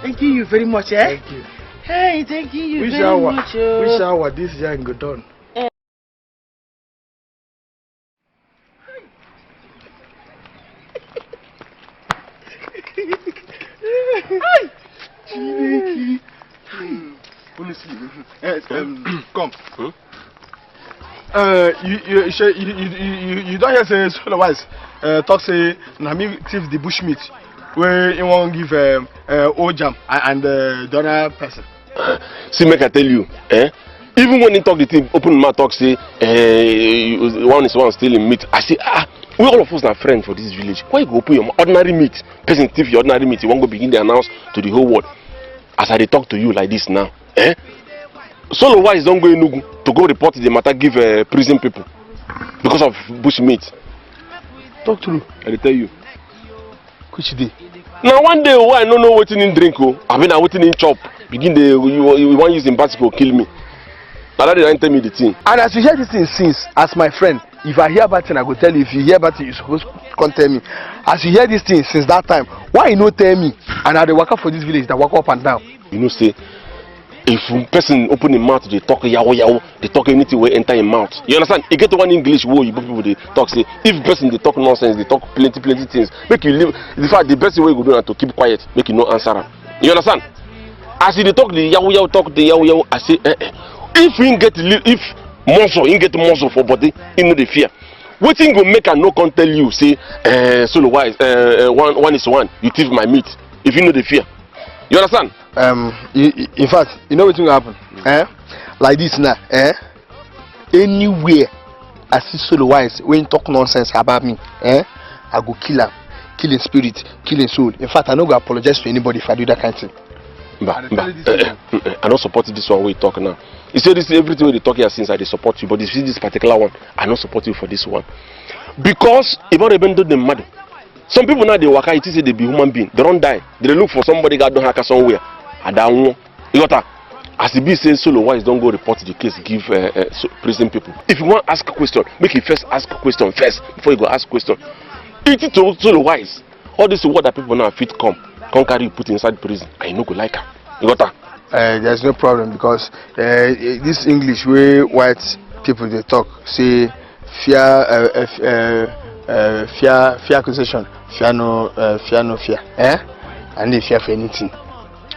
Thank you very much, eh? Thank you. Hey, thank you very much. Which hour this young go done? Come. You don't hear say solo wise talk say na me thief the bushmeat where you won't give old jam and the other person. See, make I tell you, Even when he talk the thing, open mouth talk say, one is one stealing meat. I say, we all of us are friends for this village. Why you go open your ordinary meat? Person thief your ordinary meat, you won't go begin to announce to the whole world. As I talk to you like this now, Solo wise don't go in to go report the matter, give prison people because of bush meat. Talk to me. I tell you. Which day? Now one day, I don't know what in drink. I mean, I waiting in chop. Begin the you want using bicycle kill me. Now that didn't tell me the thing. And as you hear this thing since, as my friend, if I hear about it, I go tell you. If you hear about it, you're supposed to come tell me. As you hear this thing since that time, why you no tell me? And I dey waka for this village, they walk up and down. You know, say if a person open his mouth, they talk yawo yawo, they talk anything will enter in mouth. You understand? You get one English word, you people they talk say. If person they talk nonsense, they talk plenty things. Make you live. In fact, the best way you go do is to keep quiet, make you no answer. You understand? As they talk the yawo yawo, talk the yawo yawo, I say, if you get muscle for body, you know the fear. What thing go make and no can tell you say, solo wise, one is one. You thief my meat. If you know the fear. You understand? In fact, you know what will happen? Like this now, anywhere I see solo wise when you talk nonsense about me, I go kill him, killing spirit, killing soul. In fact, I no go apologize to anybody if I do that kind of thing. I don't support this one we talk now. You say this everything they talk here since I support you, but if you see this particular one, I don't support you for this one. Because if I even do them mad. Some people now they waka, it is they be human being. They don't die. They look for somebody that don't hack somewhere. And that one, you got that. As the B says, solo wise don't go report the case, give prison people. If you want to ask a question, make you first ask a question first before you go ask a question. It is solo wise. All this word that people now fit come carry you put inside prison. I no go like her. You got that. There's no problem because this English way white people they talk say fear accusation. Fear no fear. And they fear for anything.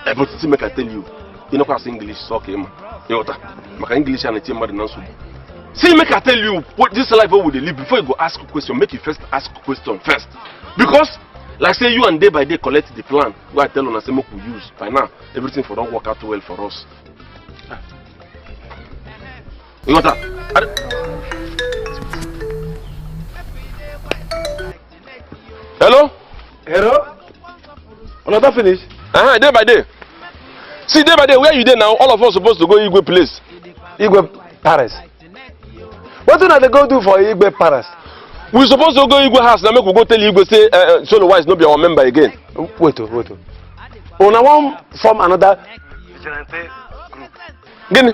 But see, make I tell you, you know what English is okay, man. You know what? My English and the team man answer. See, make I tell you what this life will they live before you go ask a question. Make you first ask a question first, because like say you and day by day collect the plan. Go I tell you and say make we use. By now, everything for don't work out well for us. You know what? Hello? Hello? Another finish? Day by day. See, day by day, where you there now? All of us supposed to go Igbo place. Igbo Paris. What do they go do for Igbo Paris? We supposed to go Igbo house. Now make we go tell Igbo say solo wise no be our member again. Wait. Una want form another vigilante group. Gini?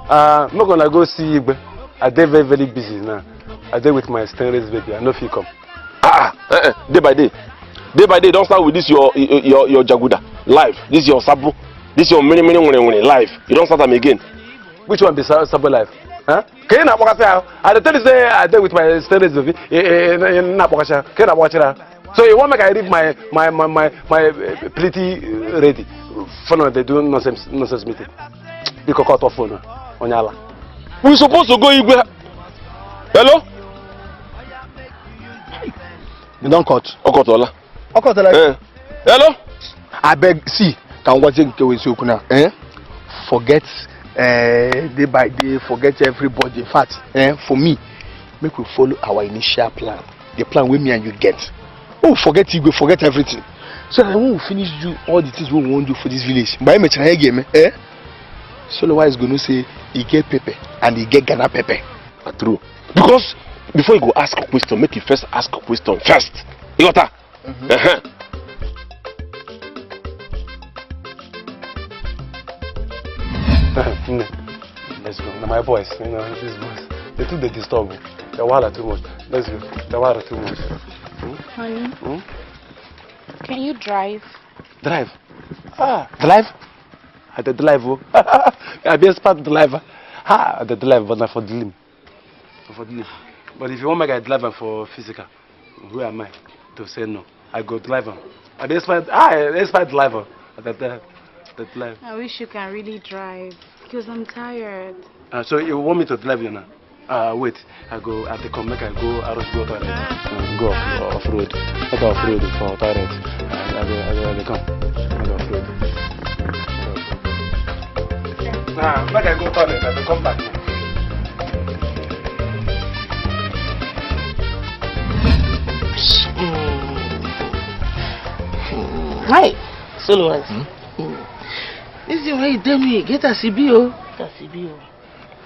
I'm not gonna go see Igbo. I'm very very busy now. I'm there with my stainless baby. I know if you come. Day by day. Day by day, don't start with this your Jaguda live. This your Sabu. This your many live. You don't start them again. Which one be Sabu live? Huh? Can you not walk out? I tell you say I there with my stainless baby. Not walk out. Can I watch it out? So you want me to leave my pretty ready? For now they do nonsense meeting. You can cut off phone on Yala. We supposed to go Igwe. Hello? You don't cut. Okotola. Hello? I beg, see, can watch it with you now. Forget day by day, forget everybody. In fact, for me, make we follow our initial plan. The plan with me and you get. Oh, forget Igwe, forget everything. So that when we finish do all the things we want to do for this village, by me game, Solo wise gonna say he get pepper and he get Ghana pepper. True. Because before you go ask a question, make you first ask a question first. You got that? Let's go. Now my boys, you know, these boys, they think they disturb me. They're wild too much. Let's go. They're wild too much. Honey, can you drive? Drive? Drive? I the drive. I be a part driver. I the drive, but not for the limb. For the limb. But if you want my guy driver for physical, who am I to say no? I go driver. I despite driver. The drive. I wish you can really drive because I'm tired. So you want me to drive you now? Wait. I go at the come. Make I go out of go toilet. Go off road. I go off road for toilet. I come. I go off road. Nah, make I go toilet and come back. Hi, Solo. This is why you tell me get a CBO.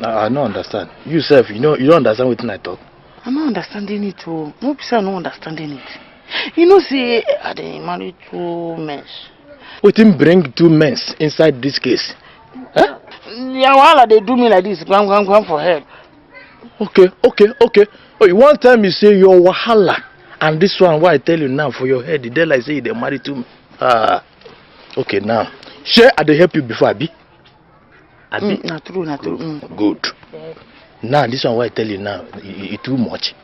I don't understand. You self, you don't understand what I talk. I'm not understanding it too. No people are not understanding it. You know, see, I didn't marry 2 men. What him bring 2 men inside this case? Huh? Yeah, while they do me like this, come for help. Okay. Oh, you one time you say your wahala, and this one, why I tell you now for your head, the day I say they married 2 men. Okay, now. Share, I dey help you before, Abi? Not true. Good. Now, this one, why I tell you now, it too much.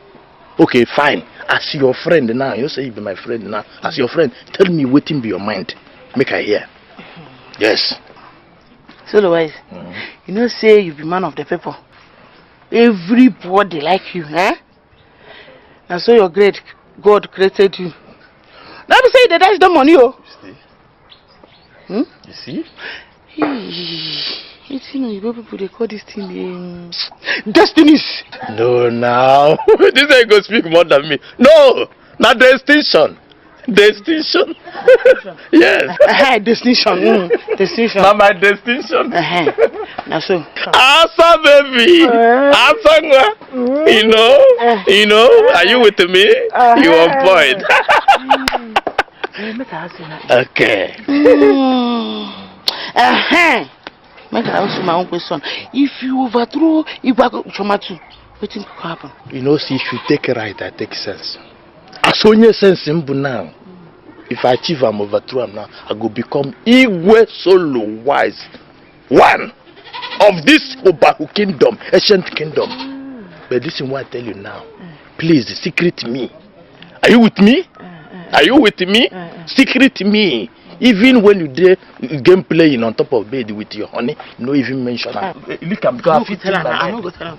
Okay, fine. As your friend now, you say you be my friend now. As your friend, tell me what in be your mind. Make I hear. Yes. So, Louise, you know, say you be man of the people. Everybody like you, eh? And so your great God created you. Let me say that that's the money, oh. You see? You see, Igbo people, they call this thing destinies. No, now. This ain't gonna speak more than me. No, not destination. Destination. Yes. Destination. Destination. Not my destination. Now so. Asa baby. Asa. You know. Are you with me? You on point. Okay. Make I ask you my own question. If you overthrow Igbo Chomatu, what think could happen? You know, see, if you take it right, I take sense. As only sense in now. If I achieve I'm overthrow him now, I go become Igwe solo wise. One of this Obahu kingdom, ancient kingdom. But this is what I tell you now. Please, secret me. Are you with me? Are you with me? Secret me. Even when you do game playing on top of bed with your honey, no even mention it. Look, I'm going to tell her. I'm going to tell her.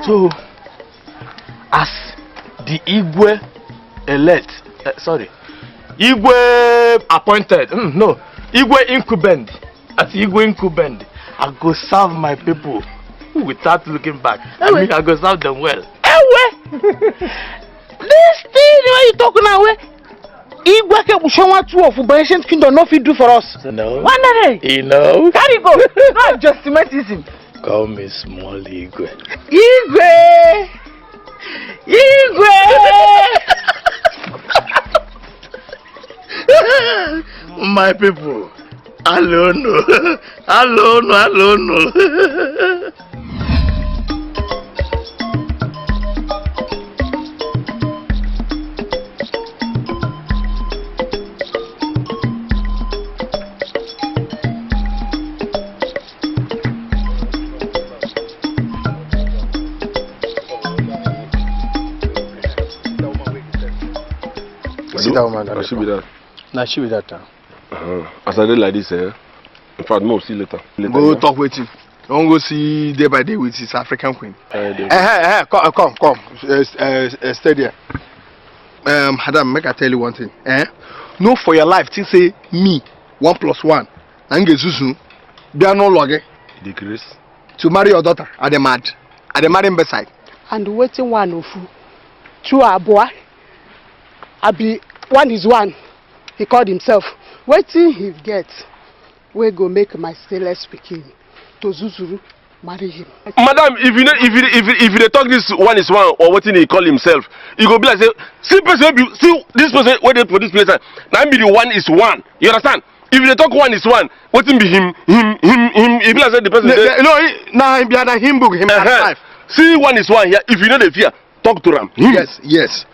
So, as the Igwe elect, Igwe appointed, Igwe incumbent, as Igwe incumbent, I go serve my people without looking back. I mean, I go serve them well. This thing why you talking now? Igwe ke bushoma 2 of ancient kingdom no fit do for us. No. One day. You know. Carry go. No justimatism. Call me small Igwe. Igwe. My people. Alone. See that woman? She be that. Nah, she be that. As I did like this, in fact, more see later. Go talk with him. Don't go see day by day with his African queen. Come. Stay there. Madam, make I tell you one thing. No, for your life, think say me 1 + 1. And get Zuzu. They are no longer. Decrease. To marry your daughter, are they mad? Are they marrying beside? And waiting one of you. 2 are boy. One is one. He called himself. Waiting he gets. We go make my stainless speaking to Zuzuru marry him. Madam, if they talk this one is one or what he call himself, he go be like say, see this person waiting for this place. Now be the one is one. You understand? If they talk one is one, what be him? He be like say the person. No, be under him book him. See one is one here. If you know the fear, talk to them. Yes.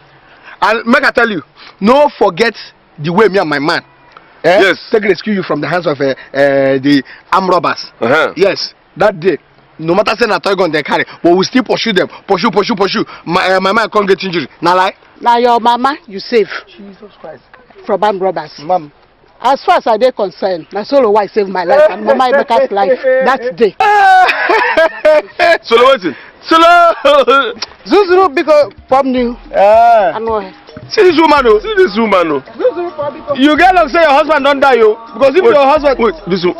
And make I tell you, no forget the way me and my man. Yes. Take rescue you from the hands of the armed robbers. Yes. That day, no matter say na toy gun they carry, but we still pursue them. Pursue. My man can't get injured. Now lie. Now your mama, you save. Jesus Christ. From armed robbers. Mom. As far as I dey concerned, na solo why save my life and mama Emeka's life that day. Solo waiting. Solo. Zuzuru because from new. I know. See this woman, oh. See this woman, oh. You get like say your husband don't die, oh. Because if your husband... Wait, this one...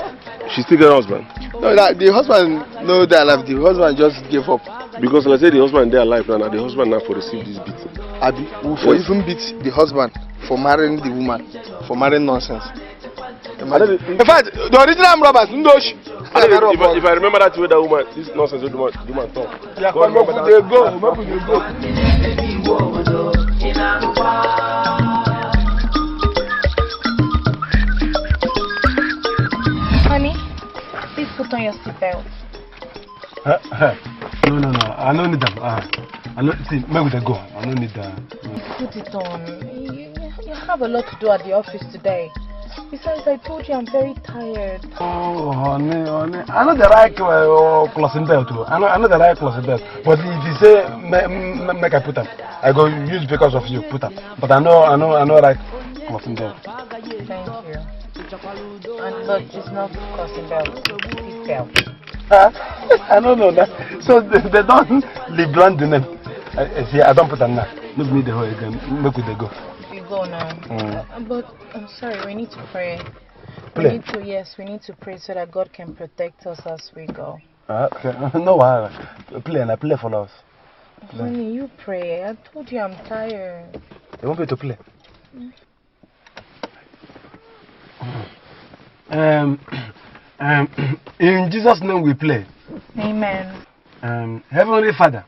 She still got a husband? No, that the husband no die alive. The husband just gave up. Because let's say the husband dey alive now, the husband now for receive this beating. Abi, for even beat the husband for marrying the woman, for marrying nonsense. In fact, the original robbers, Ndosh. If I remember that way, that woman, this nonsense, the woman talk. Yeah, come up with the go. Honey, please put on your seatbelt. No. I don't need them. I don't see. Maybe they go. I don't need that. Put it on. You have a lot to do at the office today. Besides, I told you I'm very tired. Oh, honey. I know the right closing belt too. I know the right closing belt. But if you say make I put them, I go use because of you put them. But I know right closing belt. Thank you. And look, it's not crossing belt. It's belt. I don't know that. So they don't rebrand the name. See, I don't put them now. Look me the whole again. Make they go. You go now. But I'm sorry, we need to pray. Play. We need to pray so that God can protect us as we go. Okay. No, play for us. Play. Honey, you pray. I told you I'm tired. You want me to play? In Jesus' name we play. Amen. Heavenly Father,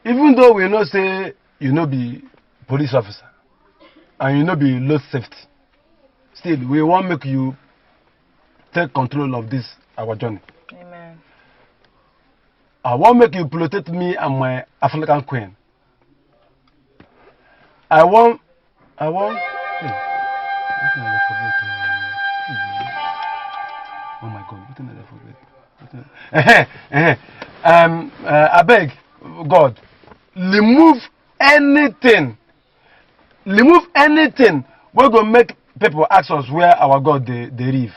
even though we know say you know be police officer and you know be road safety, still we want make you take control of this our journey. Amen. I want make you protect me and my African queen. I want. Hey, oh my God! What did I forget? I beg God, remove anything. We're gonna make people ask us where our God they live,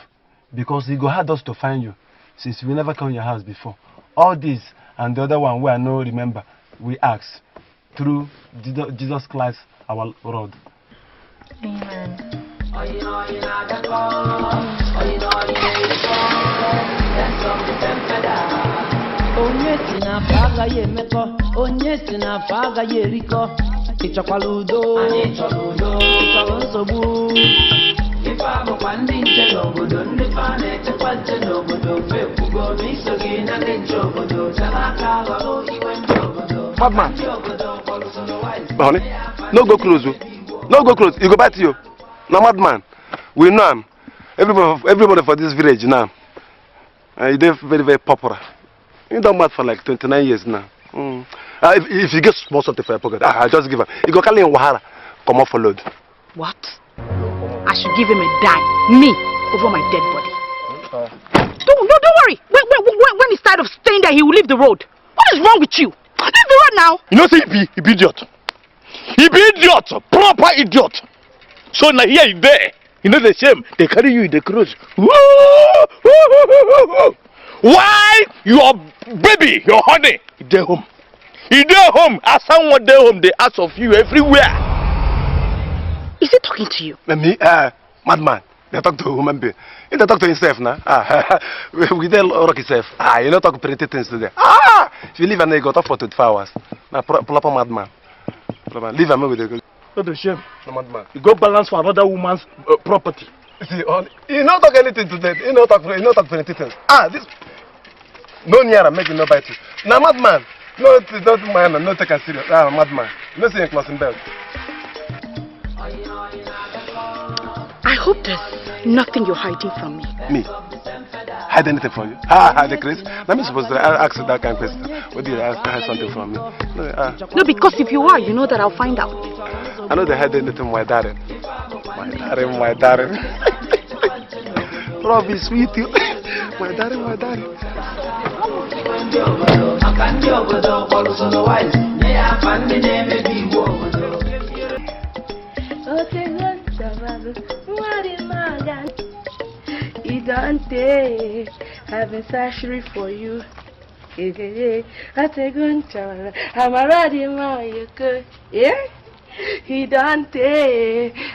because it go hard us to find you, since we never come your house before. All this and the other one where I no remember, we ask through Jesus Christ our Lord. Amen. Onye si na faga ye meko, onye si na faga ye riko. Ichọkwala udo, anyị chọrọ udo, ịchọrọ nsogbu. Ife abụkwa ndị nche n'obodo, ndị fa na-echekwa nche n'obodo, fekwugo n'iso gị na ndị nche obodo, chara aka ghọrọ igwe ndị obodo. Madman, honey, no go close. No go close. You go back to you. No, madman. We know him. Everybody for this village now. They're very, very popular. You don't mad for like 29 years now. If you get small something for your pocket, I just give him. You go call him Wahara. Come off for load. What? I should give him a dime. Me over my dead body. Don't worry. When he's tired of staying there, he will leave the road. What is wrong with you? Leave the road now. You know, say he be idiot. He be idiot. Proper idiot. So now here you there. You know the shame. They carry you in the cruise. Why your baby, your honey, they home? He dey home. As someone dey home, they ask of you everywhere. Is he talking to you? Me, madman. They talk to a human being. He talk to himself now. We tell rock himself. You not talk pretty things today. If you leave and they go talk for 24 hours. Now proper madman. Leave him with the. Not a shame. No madman. You go balance for another woman's property. See, he not talk anything today. He not talk for anything. This. No near make him no bite you. Now madman. No, don't mind. No take a serious. Madman. No see him closing belt. I hope there's nothing you're hiding from me. Me? Hide anything from you? Hide the Chris? Let me suppose that I ask that kind of question. What do you hide something from me? No, because if you are, you know that I'll find out. I know they hide anything from my darling. My darling. Robbie, sweet you. My darling. Idante, having surgery for you. Yeah? He don't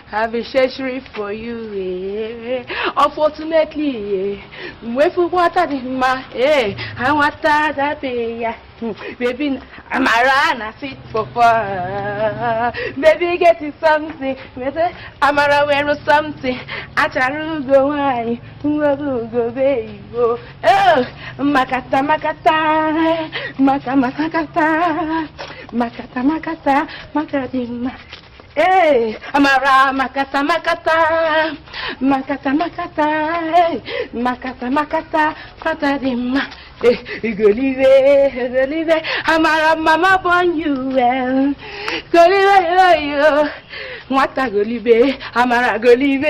have a treasury for you. Unfortunately, if you want to I want that pay. Baby, I'm a fit for fun. Baby, getting something. I'm wearing something. I try go away. Go, baby. Oh, makata, makadima. Hey, Amara, makata, makadima. Go live, Amara, mama born you well. Go live, you. What a go live, Amara, go live.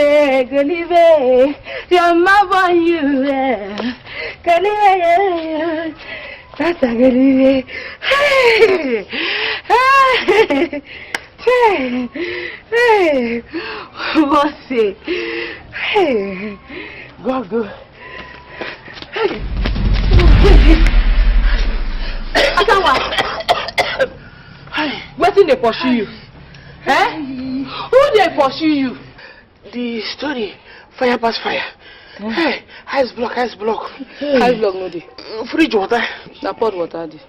Your mama born you well. Go live, that's a go live. Hey, what's it? Hey, go. Waiting they pursue you? Eh? Who they pursue you? The story, fire pass fire. Hey, ice block. Ice block no dey. Fridge water. Na pot water dey.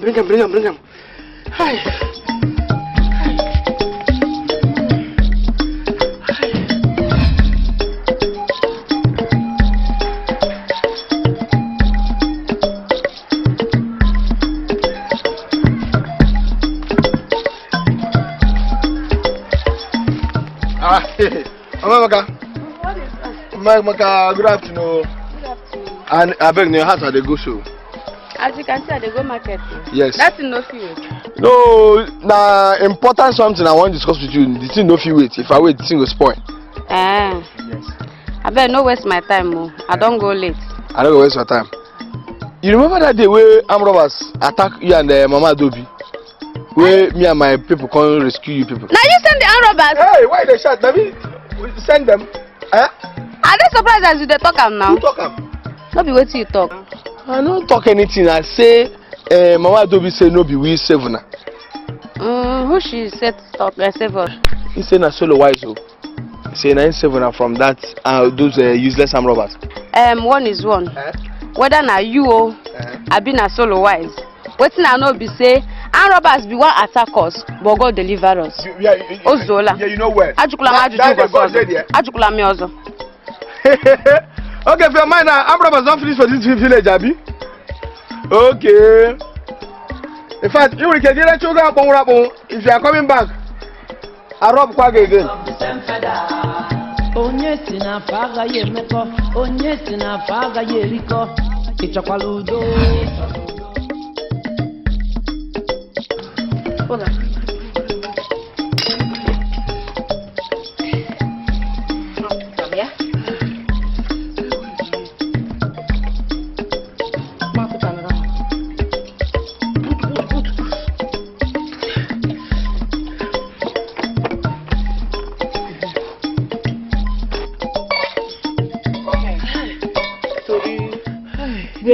Bring them. Hey. Maka, good afternoon. And I beg your heart at the go show. As you can see, they go market. Yes. That's no fee. No, na important something I want to discuss with you. The thing no fee wait. If I wait, the thing will spoil. Yes. I better no waste my time, mo. I don't go late. I don't go waste your time. You remember that day where armed robbers attack you and Mama Adobe? Where me and my people come rescue you people. Now you send the armed robbers. Hey, why they shot? Baby, send them. Eh? Are they surprised as you they talk am now? Who talk am? No be wetin you talk. I don't talk anything. I say Mama Adobe say no be we save na. Who she said stop save us? He say na solo wise o. He say na save na from that those useless armed robbers. One is one. Whether na you or I be na solo wise. Wetin I know be say armed robbers be one attack us, but God deliver us. Ozola. Yeah, you know where. Ajukula me ozo. Okay, for your mind now, armed robbers don't finish for this village, Abi. Okay. In fact, you will get if you are coming back, I rob Kwag again. Hold on.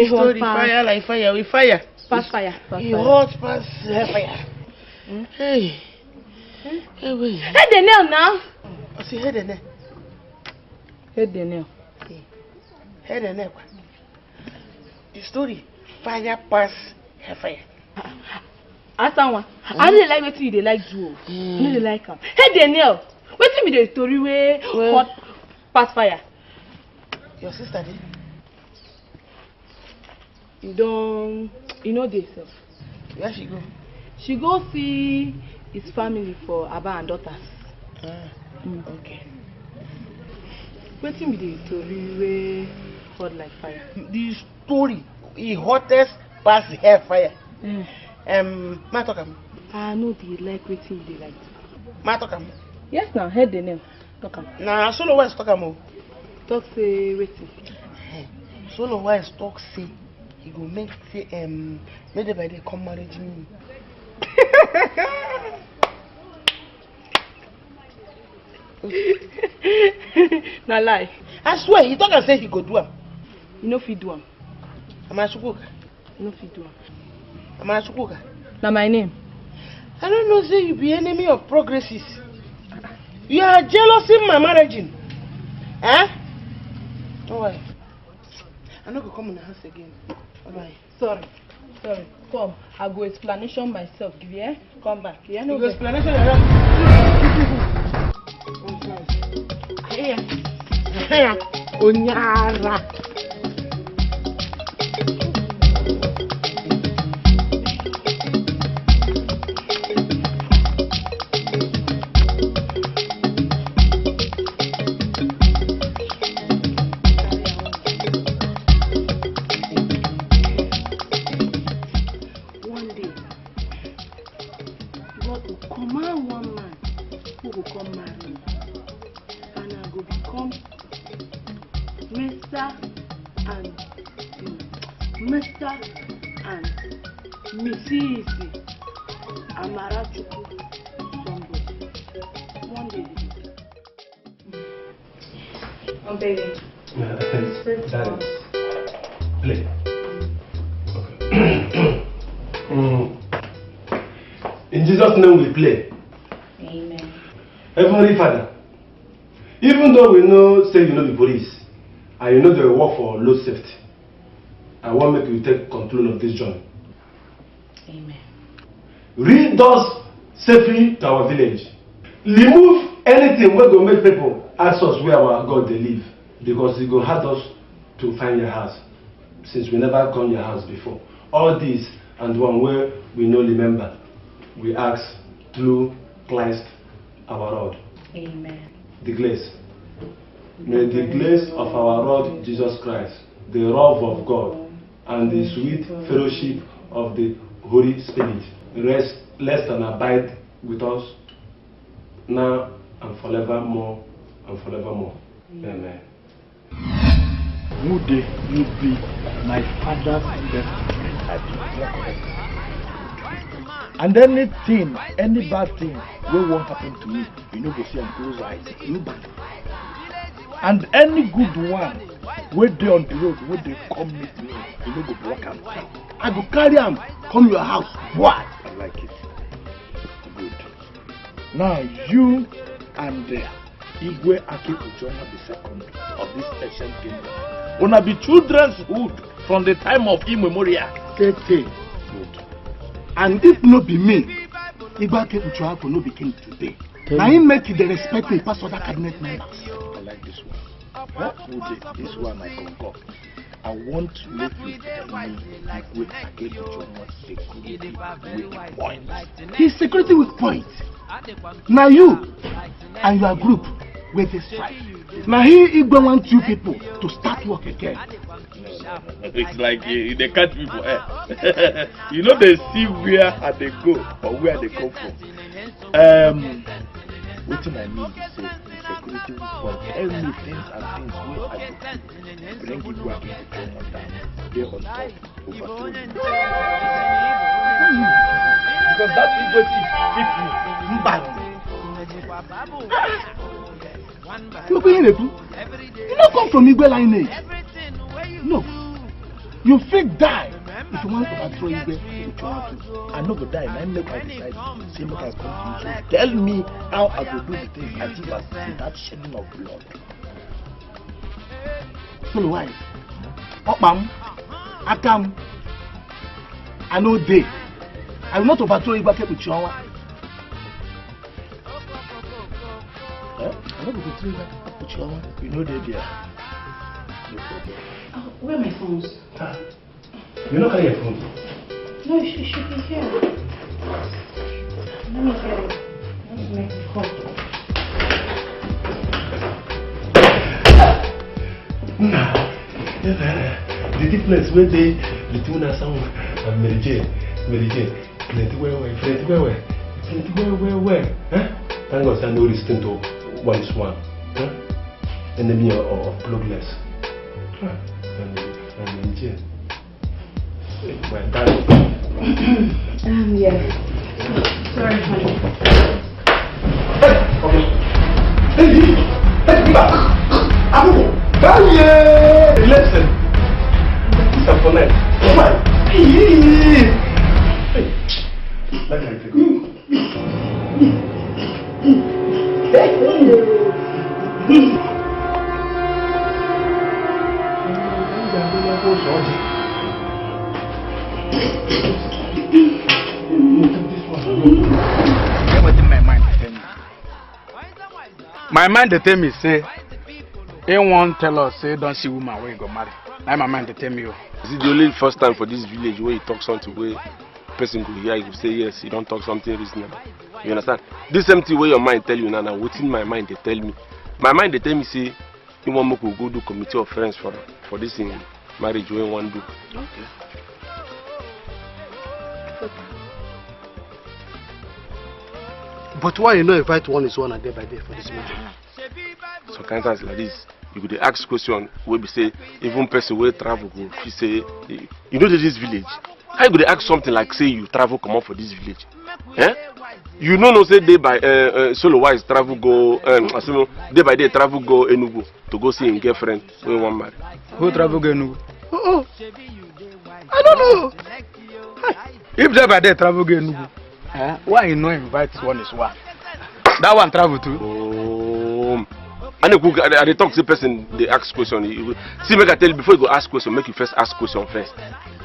Story fire like fire, we fire. Pass fire. You hot pass fire. Hey. Hey, wait. Head the nail now. I see head the nail. Head the nail. Head the nail. The story fire pass fire. Answer one. I really like what you like do. I really like them. Head the nail. Wetin be the story where hot pass fire? Your sister did. You know this. Where she go? She go see his family for Abba and daughters. Okay. Wetin be the story where hot like fire? The story, the hottest pass fire. Ma talk am. I know they like wetin they like. Ma talk am. Yes, now head the name. Talk am. Nah, solo wise talk am o. Talk say wetin. Solo wise talk say he go make say maybe by the come marriage me. Na lie. I swear he talk and say he go do am. You know if he do am. Am I supposed? No fit do. Amarachukwuka. Now my name. I don't know say you be enemy of progresses. You are jealous in my marriage. Eh? Don't worry. I'm not gonna come in the house again. Bye. Sorry. Come. I go explanation myself. Give you, eh? Come back. Yeah, no. You go explanation. Hey. Onyara. In Jesus' name we play. Amen. Heavenly Father, even though we know say you know the police and you know they work for road safety, I want make you take control of this journey. Amen. Lead us safely to our village. Remove anything wey go make people ask us where our God they live, because it go hard us to find your house, since we never come your house before. All this and one where we no remember, we ask through Christ our Lord. Amen. The grace. May the grace of our Lord Jesus Christ, the love of God, and the sweet fellowship of the Holy Spirit rest and abide with us now and forevermore and forevermore. Amen. Would you be my father's best friend? And anything, any bad thing will won't happen to me. You know, go see and close eyes. You bad. And any good one, where they on the road, where they come meet me, you know, go block them. I go carry them, come your house. Why? I like it. Good. Now you and Igwe Akikuchona the second of this ancient kingdom gonna be children's hood from the time of immemorial. Good. And if no be me, Igwe Akikuchona will not be king today. Now he make the respect me pass other cabinet members. I like this one. This one I concoct. I want to make you tell me Igwe Akikuchona's security weak point. His security weak point. Now you and your group with this strike. Now he Igwe want you people to start work again. It's like they catch people. You know they see where they go or where they come from. What I mean is say the security will from every things and things where I do bring it back in the down. They on top overthrow you. Because that is what is bad. You don't come from Igwe lineage. No. You fake die if you want to overthrow Igwe. I know go die, and I make I decide. Say make I come to you. So tell me how I go do the things as if I see that shedding of blood. So why? Okpam, Akam, I know they. I will not overthrow Igwe with your one. I don't go through that with your one. You know they there. No problem. Where are my phones? You don't carry your phone? No, it should be here. Let me get it. Let's make it call. The difference where they between us and Mary Jane. Plenty where. Thank God I know this thing to one. Enemy of progress. And Jane. My darling. Yes. Sorry, honey. Hey, back. Listen. This is for night. Come on. My mind they tell me say, he won't tell us say don't see woman where you go marry. Now my mind they tell me. Is it the only first time for this village where you talk something where person go hear you say yes, you don't talk something reasonable. You understand? This empty way your mind tell you now, within my mind they tell me. My mind they tell me say, you want me to go do committee of friends for this in marriage where you want to do. Okay. But why you not invite one is one and day by day for this meeting? So kind of times like this, you could ask question where we say even person will travel go. If you say you know this village, how you could ask something like say you travel come up for this village? Eh? You know no say day by solo wise travel go day by day travel go Enugu to go see his girlfriend when one marry. Who travel go Enugu? I don't know. If day by day travel go Enugu, why you no invite one is one? That one travel too. And they talk to the person, they ask question. See, make I tell you before you go ask question, make you first ask question first.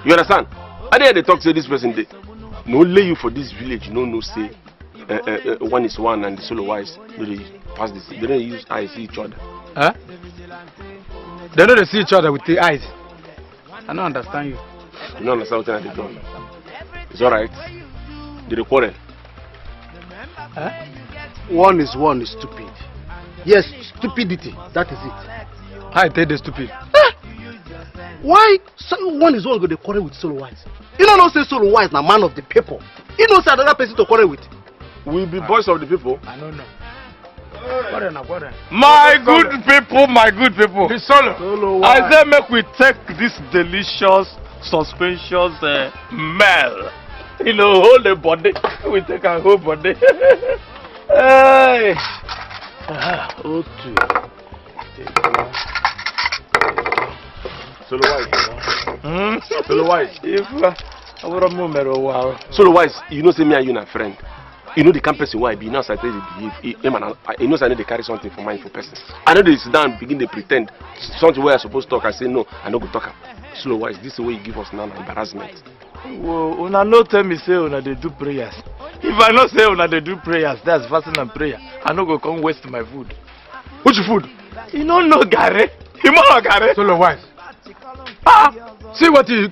You understand? And then they talk to this person, they no lay you for this village, no say one is one and the solo wise. They pass this. They don't use eyes see each other. Huh? They don't see each other with the eyes. I don't understand you. You don't understand what they do. It's alright. They quarrel. Huh? One is stupid. Yes, stupidity. That is it. I tell the stupid. Why one is one go to quarrel with solo wise? You don't know say solo wise na man of the people. You know say another person to quarrel with. We be boys of the people. I don't know. My good people. The solo. I say make we take this delicious, suspicious smell. You know, hold the body. We take our whole body. Hey. Okay. Solo wise. Solo wise. Solo wise, you know say me and you na friend. You know the campus why be now say they behave. You know say I need to carry something for mind for person. I know they sit down begin they pretend something where I supposed to talk. I say no, I no go talk. Solo wise, this is the way you give us now embarrassment. Well, una no tell me say una they do prayers. If I not say una they do prayers, that's fasting and prayer. I no go come waste my food. Which food? You don't know Gary. You know Gary. Solo wise. See what he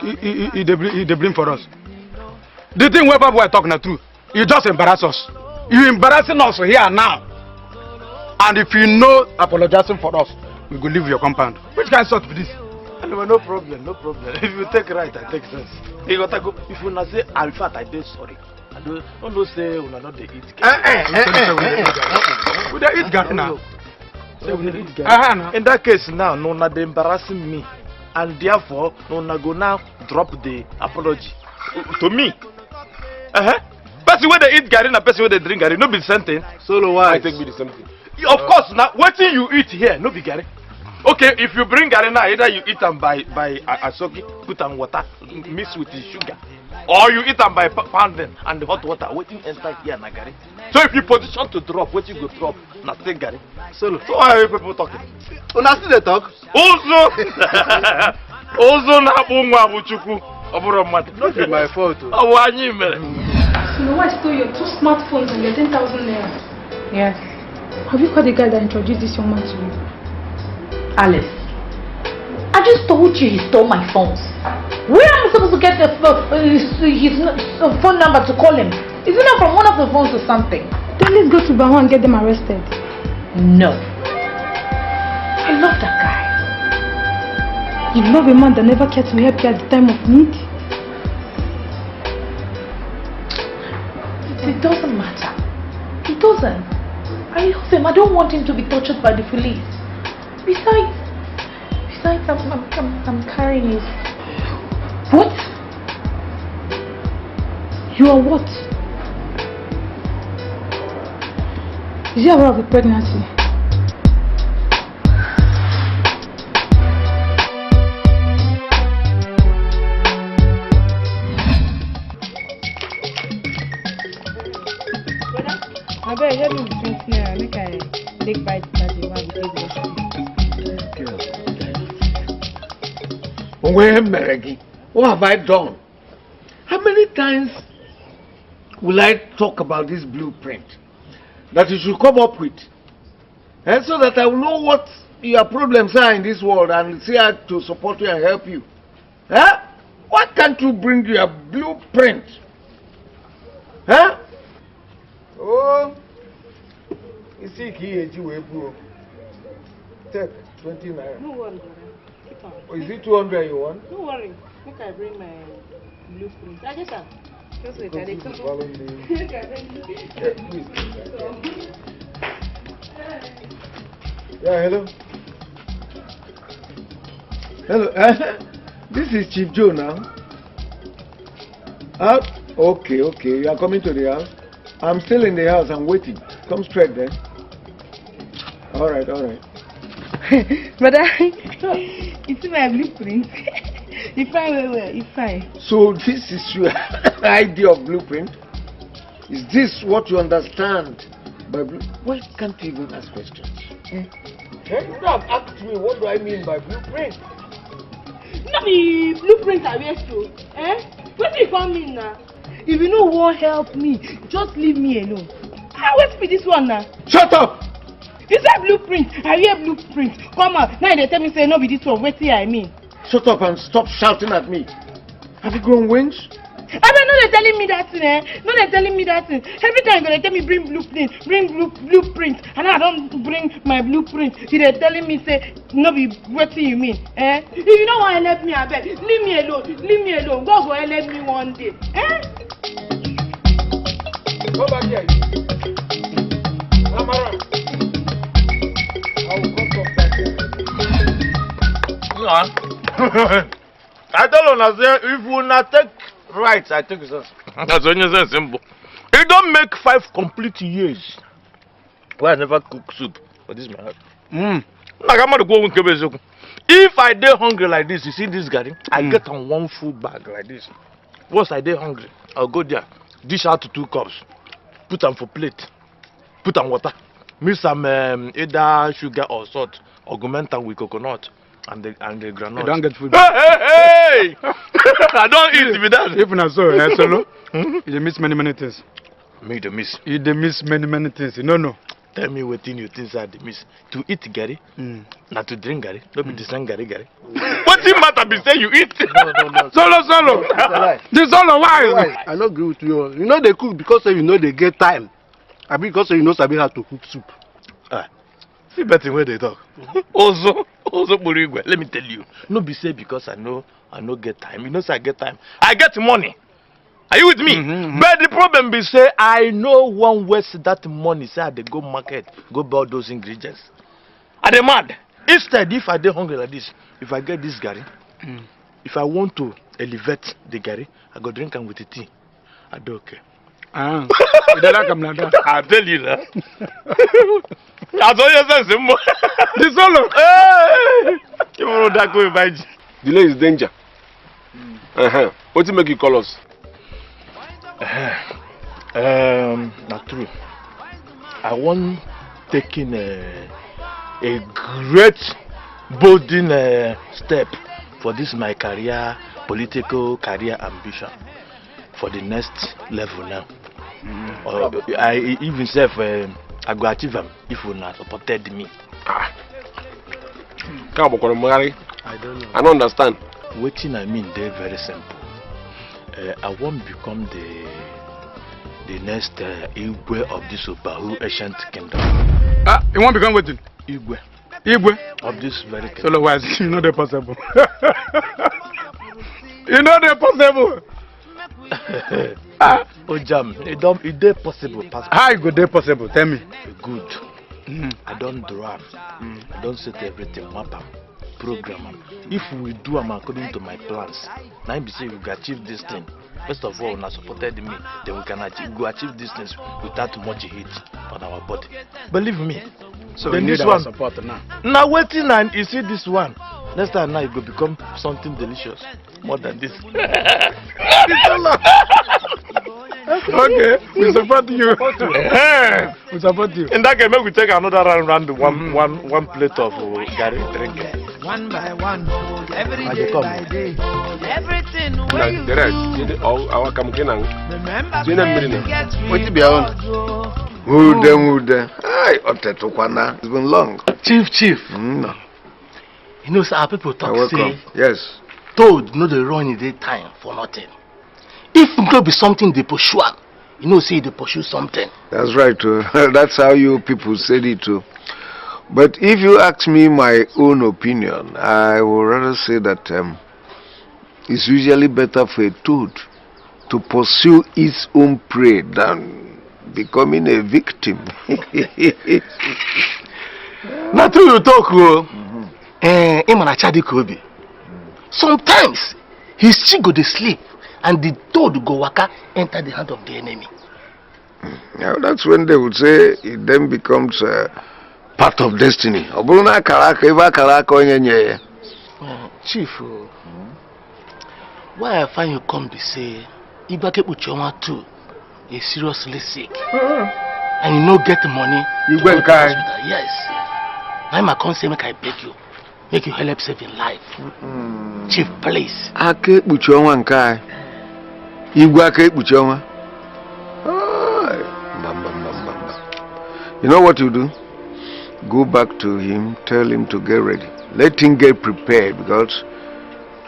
bring for us. The thing where Papa talking the truth. You just embarrass us. You embarrassing us here and now. And if you know apologizing for us, we go leave your compound. Which kind of sort of this? No problem. If you take right, I take sense. You gotta go. If you not say, in fact, I did sorry. I don't say we not they eat. We don't eat Gary now. In that case now, no na they embarrassing me, and therefore no na go now drop the apology to me. Person where they eat Gary and person where they drink Gary, no be the same thing. Solo why I take me the same thing. Of course, now what thing you eat here, no be Gary. Okay, if you bring Gary now, either you eat them by asoki, put them water, mix with the sugar, or you eat them by pounding and the hot water. Waiting inside here na Gary. So if you position to drop, what you go drop, na still Gary. So why are you people talking? Una still they talk? Also na bungwa buchuku. Not be my fault. So now I stole your 2 smartphones and your 10,000 naira. Yes. Have you called the guy that introduced this young man to you? Alice, I just told you he stole my phones. Where am I supposed to get his phone number to call him? Is it not from one of the phones or something? Then let's go to Baho and get them arrested. No. I love that guy. You love a man that never cared to help you at the time of need? It doesn't matter. It doesn't. I love him. I don't want him to be tortured by the police. Besides, I'm carrying his... What? You are what? Is he aware of the pregnancy? What have I done? How many times will I talk about this blueprint that you should come up with? And so that I will know what your problems are in this world and see how to support you and help you. Huh? Why can't you bring your blueprint? Huh? Oh, you see, here you will take 20 naira. No worry. Or is it 200 you want? No worry. Make I bring my blueprint. I just have. Just wait. I dey come. Yeah, hello. Hello. This is Chief Joe now. Okay. You are coming to the house. I'm still in the house. I'm waiting. Come straight then. All right. Brother, you see my blueprint? You find where? You find. So this is your idea of blueprint? Is this what you understand by blueprint? Why can't you even ask questions? You have asked me what do I mean by blueprint? No be blueprint I wear to. What do you call me now? If you no want help me, just leave me alone. How wait be this one now? Shut up! You said blueprint. I wear blueprint. Come on. Now they tell me say no be this one. What I mean? Shut up and stop shouting at me. Have you grown wings? I mean, no, they're telling me that thing, No, they're telling me that thing. Every time they tell me bring blueprint, blueprint, and I don't bring my blueprint. They're telling me say no be what you mean, If you don't want to help me, I beg, leave me alone. God will help me one day, Go back here. I'm around. I will come from back here. I tell you, if you not take right, I take it. That's when you say simple. It don't make 5 complete years. Why I never cook soup for this man. Like I'm not going to. If I dey hungry like this, you see this garden, I get on 1 full bag like this. Once I dey hungry, I'll go there, dish out 2 cups, put them for plate, put them water, mix some either sugar or salt, augment them with coconut. And the granite. You don't get food. Hey! I don't eat with that. If not so, solo, you miss many things. Me the miss. You miss many things. No. Tell me what you think I miss. To eat gari, not to drink gari. Don't be the same gari. What the matter be say you eat? No. Solo. This solo why? I don't agree with you. You know they cook because you know they get time. I mean because you know sabi how to cook soup. See better where they talk. Also, let me tell you. No be say because I know get time. You know say I get time. I get money. Are you with me? But the problem be say I know one waste that money. Say I dey go market, go buy all those ingredients. I dey mad. Instead, if I dey hungry like this, if I get this gari, if I want to elevate the gari, I go drink am with the tea. I do okay. I tell you that. I told you something. This solo. You want that go by? Delay is danger. What do you make you call us? Not true. I want taking a great bolding step for this my career, political career ambition for the next level now. I even say I go achieve them if you not supported me. I don't know. I don't understand. What I mean, they're very simple. I won't become the next Igbo of this Obahu ancient kingdom. You won't become what? Igbo of this very kingdom. So wise, you know they're possible. You know they're possible. Oh jam, it possible. How it go possible? Tell me. Good. I don't draft. I don't set everything map am, program am. If we do am according to my plans, now I be say we go achieve this thing. First of all, now supported me, then we can achieve this things without much heat on our body. Believe me. So then we need this our one support now. Now waiting and you see this one. Next time now it will become something delicious. More than this. Okay, we support you. We support you. In that case, maybe we take another round, one plate of Gary drink. One by one, every day by day, everything where you do. Our Kamukinang. Remember, What you be on? Wood. Aye, it's been long. Chief. No. You know, sir, our people talk say. Yes. Toad no dey run in the time for nothing. If it no be something they pursue, you know say they pursue something. That's right. That's how you people said it too. But if you ask me my own opinion, I would rather say that it's usually better for a toad to pursue its own prey than becoming a victim. Not true you talk, Kobe. Sometimes his chick go to sleep and the toad go waka enter the hand of the enemy. Now that's when they would say it then becomes part of destiny. Chief, why I find you come to say Ibake Uchoma too is seriously sick and you no get money to go to the hospital. Yes. Now I come say make I beg you. Make you help save your life. Chief, please. Ake Uchoma nkai. Igwe ake Uchoma. You know what you do? Go back to him, tell him to get ready. Let him get prepared because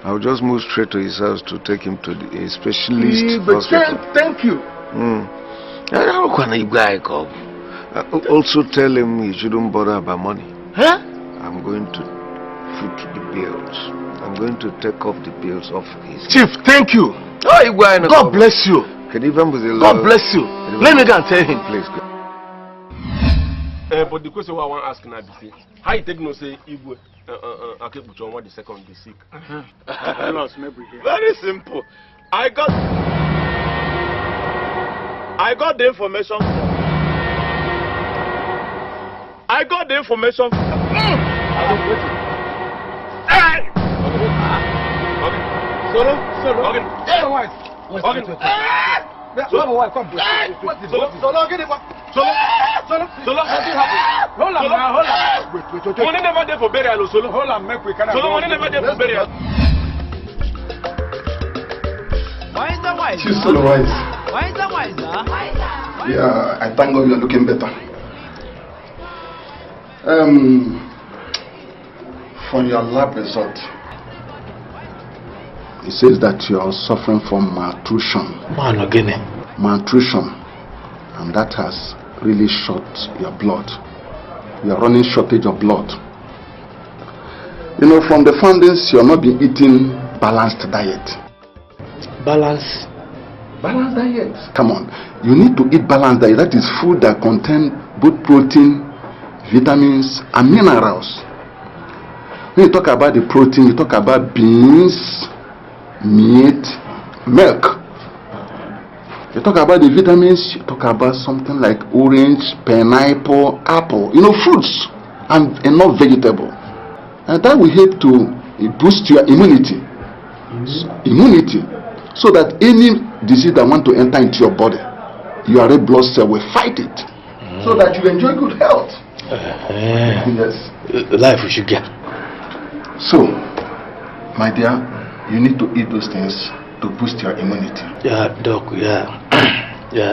I'll just move straight to his house to take him to a specialist hospital. Thank you. Also tell him he shouldn't bother about money. Huh? I'm going to foot the bills. I'm going to take off the bills off his Chief, thank you. God bless you. God bless you. Let me go and tell him. Please go. But the question I want to ask now is how you take no say Igbo Akebuchonwa the second is sick? Very simple. I got the information. Solo. Okay. Solo, come. Solo, get it. Solo. Hold on. Wait. Money never there for burial, Solo. Hold on, make we can. Solo, money never there for burial. Why is that wise? She's so wise. Why is that wise, Yeah, I thank God you are looking better. For your lab result, it says that you are suffering from malnutrition. Malnutrition, and that has really short your blood. You are running shortage of blood. You know, from the findings, you are not been eating balanced diet. Balanced diet. Come on, you need to eat balanced diet. That is food that contain both protein, vitamins, and minerals. When you talk about the protein, you talk about beans, meat, milk. You talk about the vitamins, you talk about something like orange, pineapple, apple, fruits, and enough vegetable. And that will help to boost your immunity. So that any disease that want to enter into your body, your red blood cell will fight it. So that you enjoy good health. Yes. Life we should get. So, my dear, you need to eat those things to boost your immunity. Yeah, doc, yeah,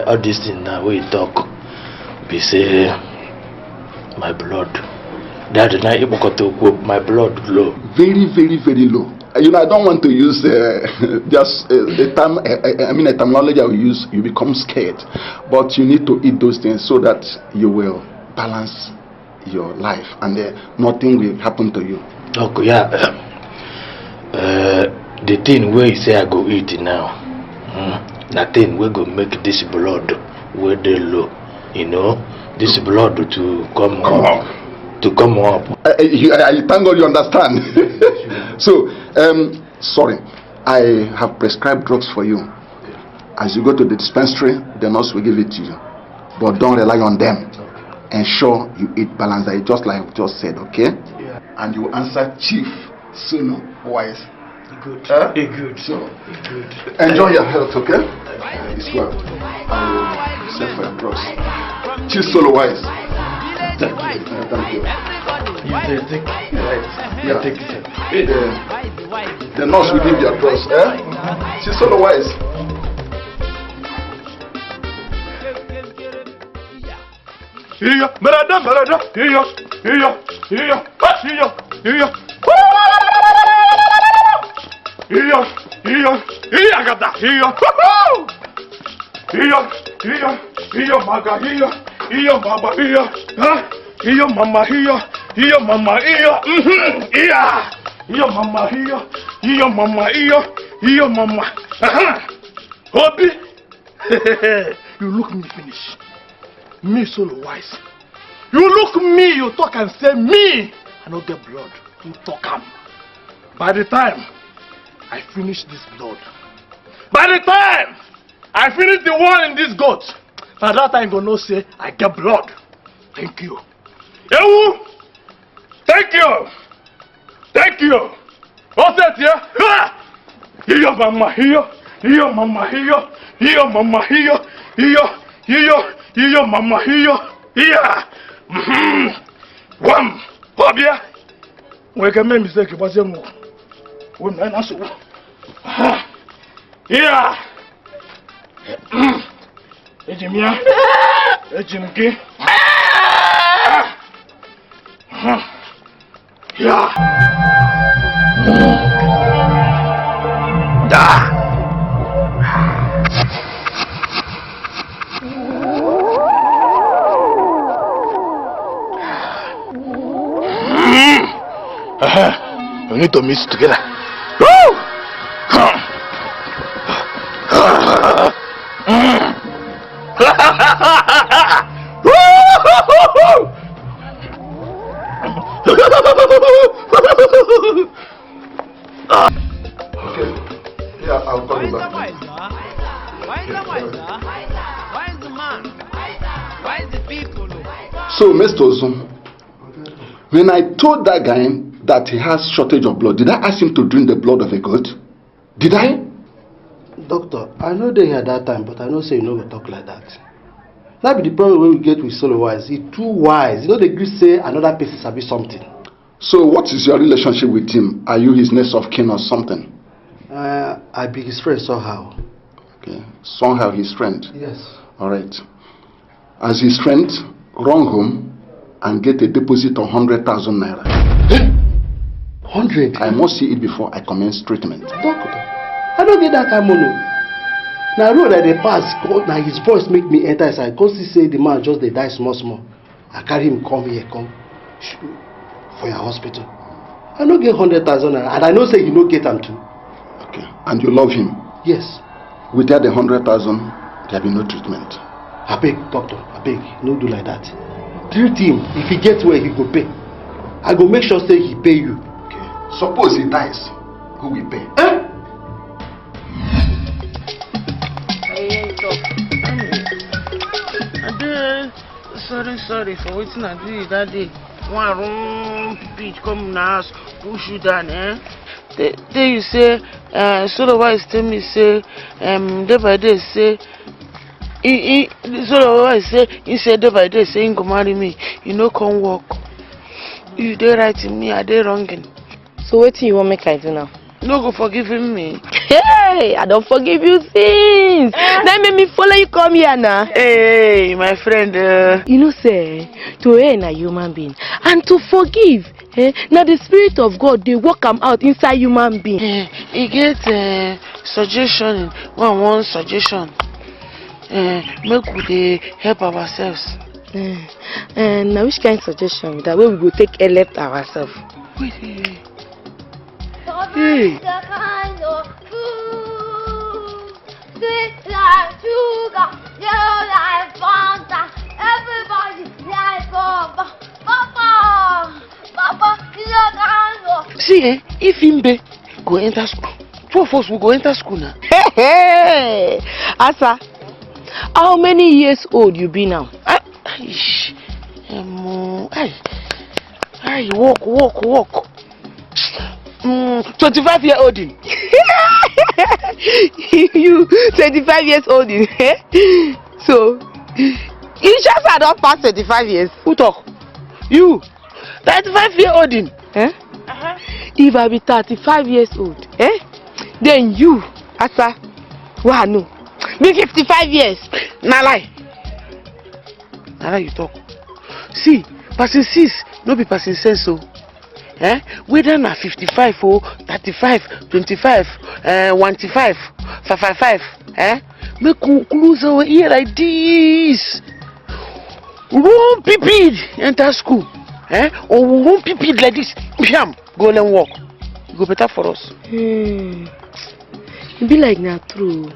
all these things now we talk, we say, my blood, that night my blood low. Very, very, very low. I don't want to use just a term, a terminology I will use, you become scared. But you need to eat those things so that you will balance your life and nothing will happen to you. Okay, yeah. The thing where you say I go eat now, that thing we go make this blood where they low, this blood to come up. To come up. I thank God you understand. So, sorry, I have prescribed drugs for you. As you go to the dispensary, the nurse will give it to you. But don't rely on them. Ensure you eat balanced diet, just like I just said, okay? Yeah. And you answer Chief Sunu Wise. Good. Good. So, enjoy your health, okay? It's well. I will send for your bros. She's solo wise. Thank you. You take right. Yeah. Take it. The nurse will give you a bros, She's solo wise. Here, Marada, here, mama. Hobby. You look me finish. Me solo wise. You look me, you talk and say me. I don't get blood. You talk am. By the time I finish this blood, by the time I finish the one in this goat, by that time you gonna say I get blood. Thank you. Ewu! Thank you! Thank you! What's that here? Here, mama, here, mama, here, mama, here, mama, here. Wham! Bobia! We can make mistake about them. We may not so. Yeah! Ejimia! Ejimki! Yeah! Da! We need to mix together. Yeah, I'll call you back. Why is the man? Why is the people? So, Mr. Ozum, when I told that guy that he has shortage of blood, did I ask him to drink the blood of a goat? Did I? Doctor, I know they at that time, but I know say you no go talk like that. That be the problem when we get with solo wise. He too wise. You know the Greek say another person sabi something. So what is your relationship with him? Are you his next of kin or something? I be his friend somehow. Okay, somehow his friend. Yes. All right. As his friend, run home and get a deposit of 100,000 naira. 100? I must see it before I commence treatment. Doctor, I don't get that kind of money. Now road that they pass, now his voice make me enter inside. Cause he say the man just they die small. I carry him come here, come for your hospital. I don't get 100,000 naira, and I know say you don't get them too. Okay, and you love him? Yes. Without the 100,000, there be no treatment. I beg, doctor, I beg, no do like that. Treat him. If he gets where he go pay. I go make sure say he pay you. Okay. Suppose he dies, who will pay? Sorry for waiting I do that day. One wrong pitch come now, push you down, Then you say, solo wise tell me say, day by day say, solo wise say, he said day by day say, he go marry me, you know come walk. You dey right in me, I dey wronging. So what do you want make I do now? No go forgiving me. Hey, I don't forgive you things. That made me follow you come here now. Hey, my friend. You know, say, to err a human being and to forgive. Now the spirit of God, they work them out inside human being. He get suggestion, one suggestion. Make we dey help ourselves. Now which kind of suggestion that way we go take a left ourselves? Wait. Hey. The kind of food, sweet like sugar, yellow like Fanta, everybody like Papa, the kind of. See, if Imbe go enter school, two of us will go enter school now. Hey, Asa, how many years old you be now? Walk. 25-year-old. You 25 years old. So you just had not past 25 years. Who talk? You 35-year-old. If I be 35 years old, then you, Asa, no, be 55 years. Nah lie. Nah lie you talk. See, person 6 no be person sense so. Whether na 55 or 35, 25, 155, 555, make we close our ear like this. We won't peep enter school, or we won't peep like this. Bam, go and walk. It go better for us. It be like na true.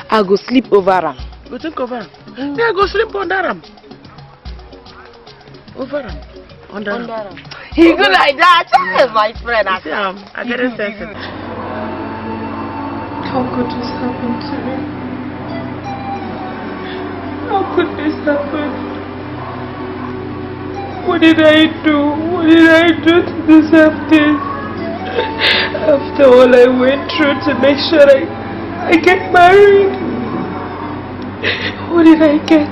I go sleep over am. Go think over am. Yeah, go sleep under am. Over am. Under am. He go like that, my friend. I get a sense. How could this happen to me? How could this happen? What did I do? What did I do to deserve this? After all I went through to make sure I get married. What did I get?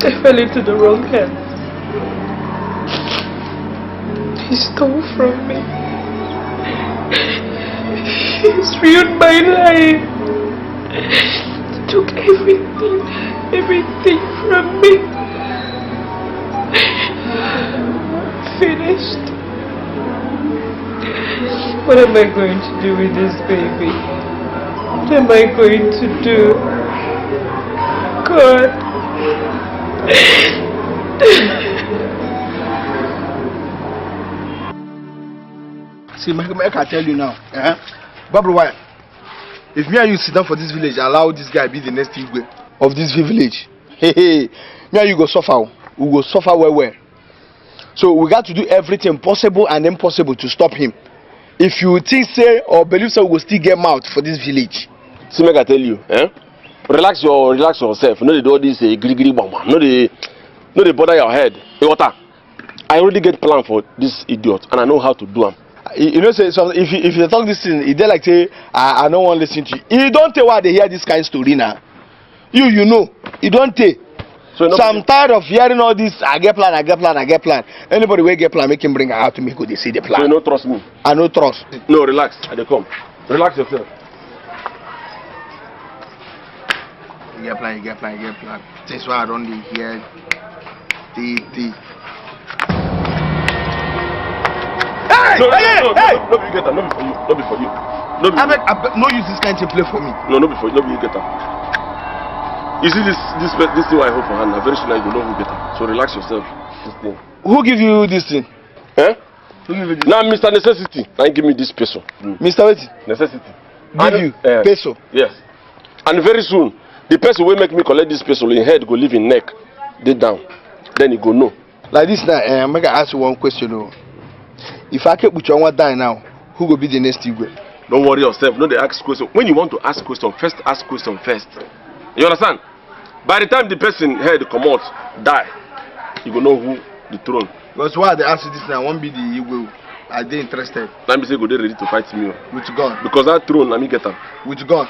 I fell into the wrong hands. He stole from me. He's ruined my life. He took everything from me. Finished. What am I going to do with this baby? What am I going to do? God. See, I can tell you now, Barbara Wire, if me and you sit down for this village, allow this guy be the next Igbo of this village. Me and you go suffer. We go suffer well. So we got to do everything possible and impossible to stop him. If you think say or believe so, we will still get him out for this village. See, I tell you, relax yourself. No, they do all this giri bamba. No, they bother your head. Hey, Water, I already get plan for this idiot, and I know how to do them. You know, say so if you talk this thing, they like say I don't want to listen to you. You don't tell why they hear this kind of story now. You know, you don't tell. So I'm tired of hearing all this. I get plan. Anybody will get plan, make him bring her out to me. Go, they see the plan. So you don't trust me? I don't trust. No, relax. I come. Relax yourself. You get plan. That's why I don't hear. Hey! No, you get that. No be for you. No use this kind to play for me. No be for you. No, you get that. You see this thing I hold for hand. Very soon I will know who get that. So relax yourself. This thing. Who give you this thing? Now, Mr. Necessity. Now give me this peso. Mr. What? Necessity. Give you peso. Yes. And very soon, the person will make me collect this peso in head go leave in neck. They down. Then you go no. Like this now, I'm gonna ask you one question. If I keep with your die now, who will be the next Igwe? Don't worry yourself. No, they ask question. When you want to ask question, first ask question first. You understand? By the time the person head come out, die, you go know who the throne. Because why they ask you this now? I won't be the Igwe. Are they interested? Let me say, go they ready to fight me. With God. Because that throne, let me get them. With God.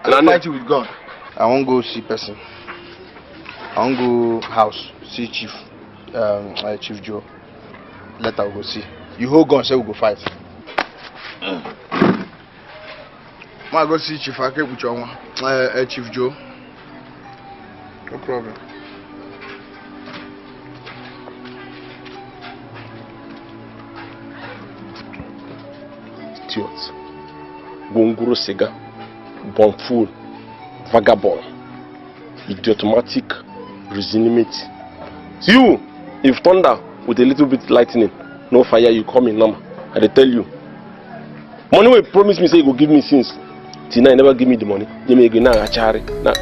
I'll fight you with God. I won't go see person. I won't go house see Chief Joe. Let her go see. You hold gun, say we go fight. I go see Chief Chief Joe. No problem. Idiots. Bonguro Sega. Bon fool. Vagabond. Idiotomatic. Resinimate. You, if thunder with a little bit lightning, no fire, you come in number. I tell you. Money will promise me say you go give me since. Till now you never give me the money. Give me again now achari. Nah.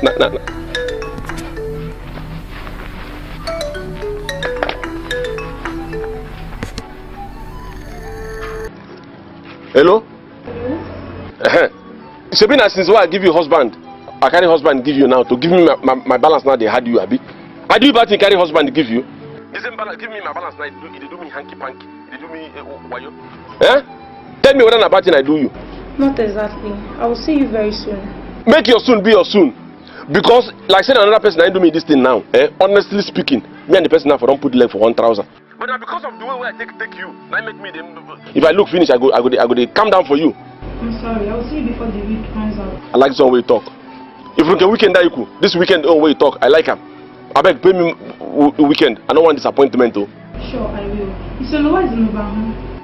Hello? Sabina, since why I give you husband, I carry husband give you now to give me my balance now. They had you, Abi. I do bad thing carry husband give you. The same balance, give me my balance now. They do me hanky panky. they do me wayo. Eh? Tell me whether na bad thing I do you. Not exactly. I will see you very soon. Make your soon be your soon. Because like saying another person I do me this thing now. Honestly speaking, me and the person now for don't put leg for 1,000. But now because of the way I take you, that make me if I look finish, I go calm down for you. I'm sorry. I will see you before the week runs out. I like some way you talk. If you can weekend that you cool. This weekend way you talk, I like him. I beg pay me weekend. I don't want disappointment though. Sure, I will. Is Solo White number?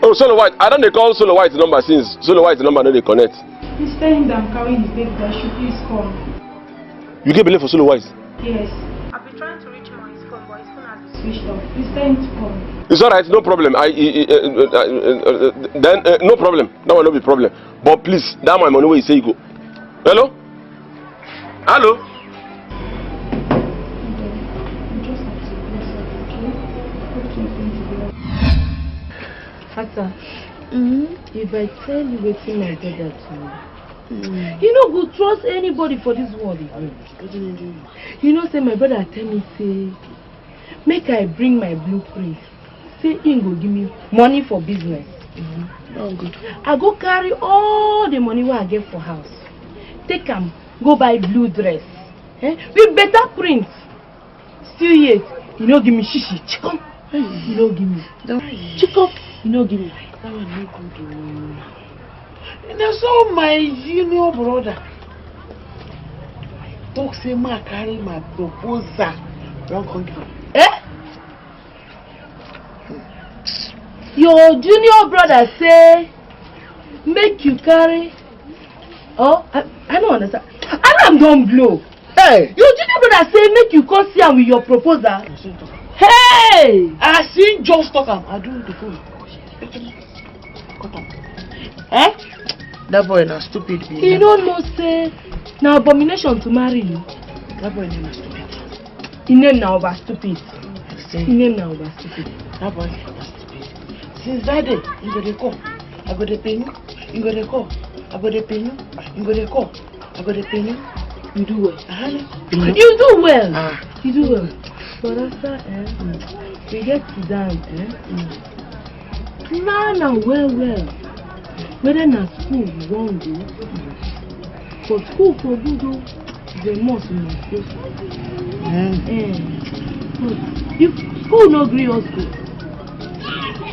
Oh, Solo White. I don't they call Solo White number since Solo White number no they connect. He's telling them carrying his baby that should please call. You get believe for Solo White? Yes. I've been trying to reach him on his phone, but his phone has been switched off. He's telling to call. It's alright, no problem. Then no problem. That will not be problem. But please, that my money where you say you go. Hello? Hello? Fata, if I tell you what my brother to you no go trust anybody for this world again. You know, say my brother tell me, say, make I bring my blueprint. Say, he go give me money for business. Oh, good. I go carry all the money I get for house. Take him, go buy blue dress. With better print. Still yet, you know, give me shishi. Chicken. You know, give me. Chicken. You know, give me. That one no good. That's all my junior brother. Talk say ma carry my proposal. Don't come give. Your junior brother say make you carry. Oh, I don't understand. Alarm don't blow. Hey, your junior brother say make you come see him with your proposal. Hey, I seen just talk him. I do the phone. That boy na stupid. He don't know say na abomination to marry you. That boy na stupid. He name na over stupid. He name na over stupid. That boy na stupid. Since that day, you go dey call. I go dey pay you. You go dey call. I go dey pay you. You go dey call. I go dey pay you. You do well. You do well. You do well. But after we get to down, now well. Whether na school you want to go, for school for good, the must go. But if school no agree us go,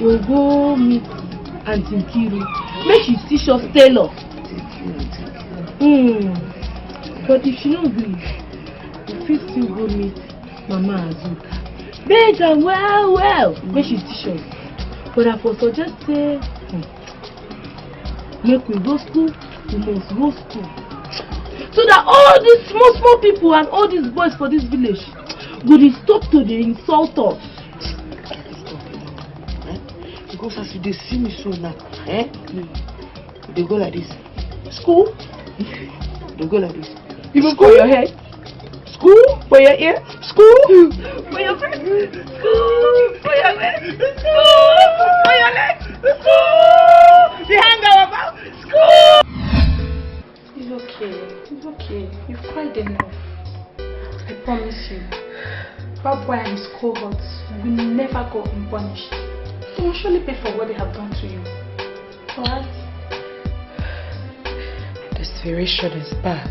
we'll go meet Auntie Kiru. Make she teach us tailor. But if she no agree, we fit still go meet Mama Azuka. Beg her well. Make she teach us. But I for suggest say, make we go school, we must go school. So that all these small people and all these boys for this village would stop to the insult us. Because as they see me so now, they go like this. School? They go like this. Even for your head? School? For your ear? School? For your face? School? For your leg? School? For your leg? School? The hand about? School? It's okay. You've cried enough. I promise you. That boy and his cohorts will never go unpunished. They will surely pay for what they have done to you. Alright? Desperation is bad.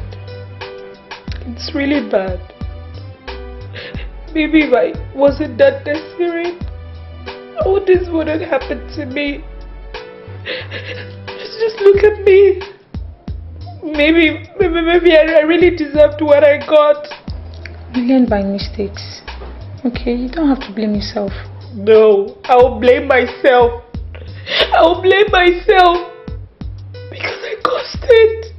It's really bad. Maybe if I wasn't that desperate, all this wouldn't happen to me. Just look at me. Maybe I really deserved what I got. You learn by mistakes. Okay, you don't have to blame yourself. No, I will blame myself. Because I caused it.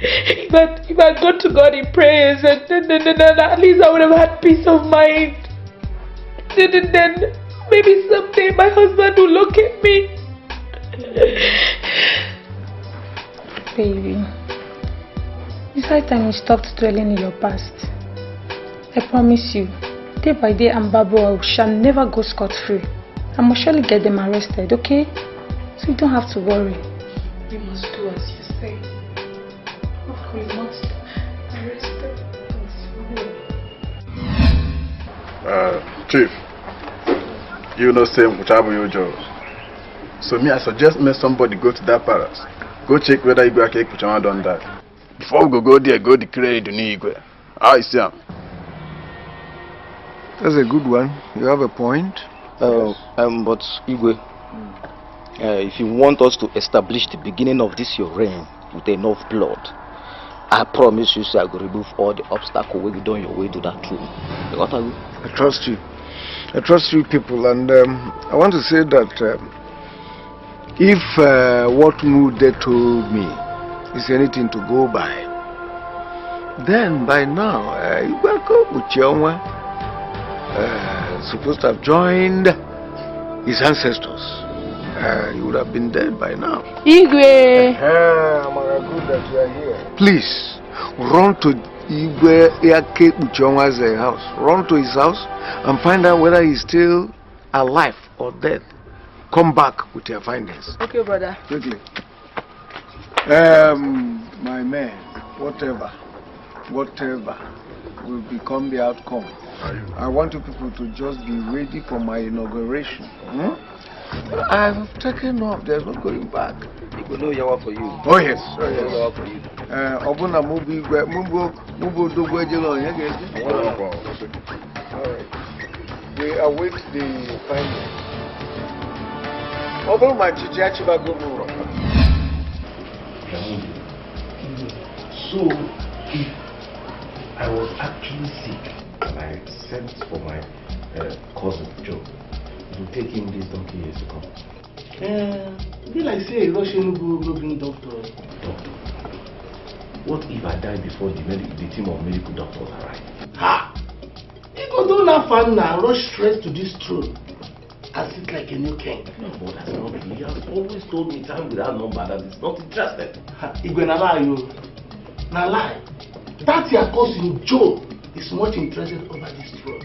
If I got to God in prayers, then at least I would have had peace of mind. Then maybe someday my husband will look at me. Baby, it's high time you stopped dwelling in your past. I promise you, day by day and Babu shall never go scot-free. I must surely get them arrested, okay? So you don't have to worry. We must do as you say. We must arrest them. Chief, You know, same with your job. So me, I suggest me somebody go to that palace. Go check whether Igwe Ake Kuchama done that. Before we go there, go declare the new Igwe. How you see him? That's a good one. You have a point. But Igwe, if you want us to establish the beginning of this your reign with enough blood, I promise you, sir, I will remove all the obstacles when you do on your way to that throne. I trust you. I trust you people, and I want to say that if what Mude told me is anything to go by, then by now Igwe Kuchama supposed to have joined his ancestors. He would have been dead by now. Igwe! Good that you are here. Please, run to Igwe Ake Kuchama's house. Run to his house and find out whether he's still alive or dead. Come back with your findings. Okay, brother. Quickly. My man, whatever will become the outcome. I want you people to just be ready for my inauguration. I've taken off. There's no going back. You will know Yawa for you. Oh yes. Yawa for you. Obuna Mubu Dugwejelo. Alright. We await the findings. Over my Chichiachiba Guru. So, if I was actually sick and I sent for my cousin Joe to take him this donkey years ago. Be like say Russian go bring doctor. What if I die before the team of medical doctors arrive? Ha! You go do not fun now, rush straight to this throne. I sit like a new king. No, but that's not me. He has always told me time without number that he's not interested. Igwe na lie you. Na lie. That your cousin Joe is much interested over this throne.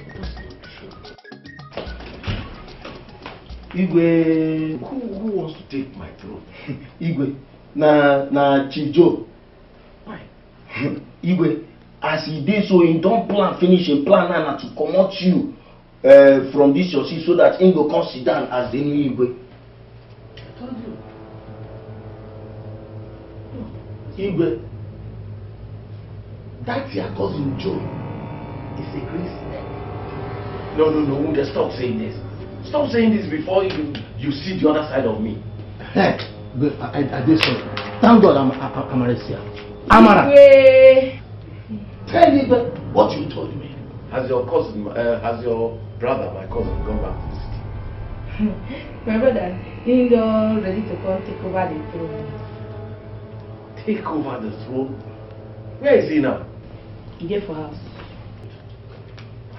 Igwe, who wants to take my throne? Igwe, na Chief Joe. Why? Igwe, as he did so, he don't finish a plan now to comot you from this your seat so that he go come sit down as the new Igwe. I told you. Igwe, that your cousin Joe is a great snake. No, just stop saying this. Stop saying this before you see the other side of me. Hey, I did sorry. Thank God I'm Amarisia. Amara. Tell me what you told me. Has your brother, my cousin, gone back to the city? My brother, he's all ready to come take over the throne. Take over the throne? Where is he now? He gave for house.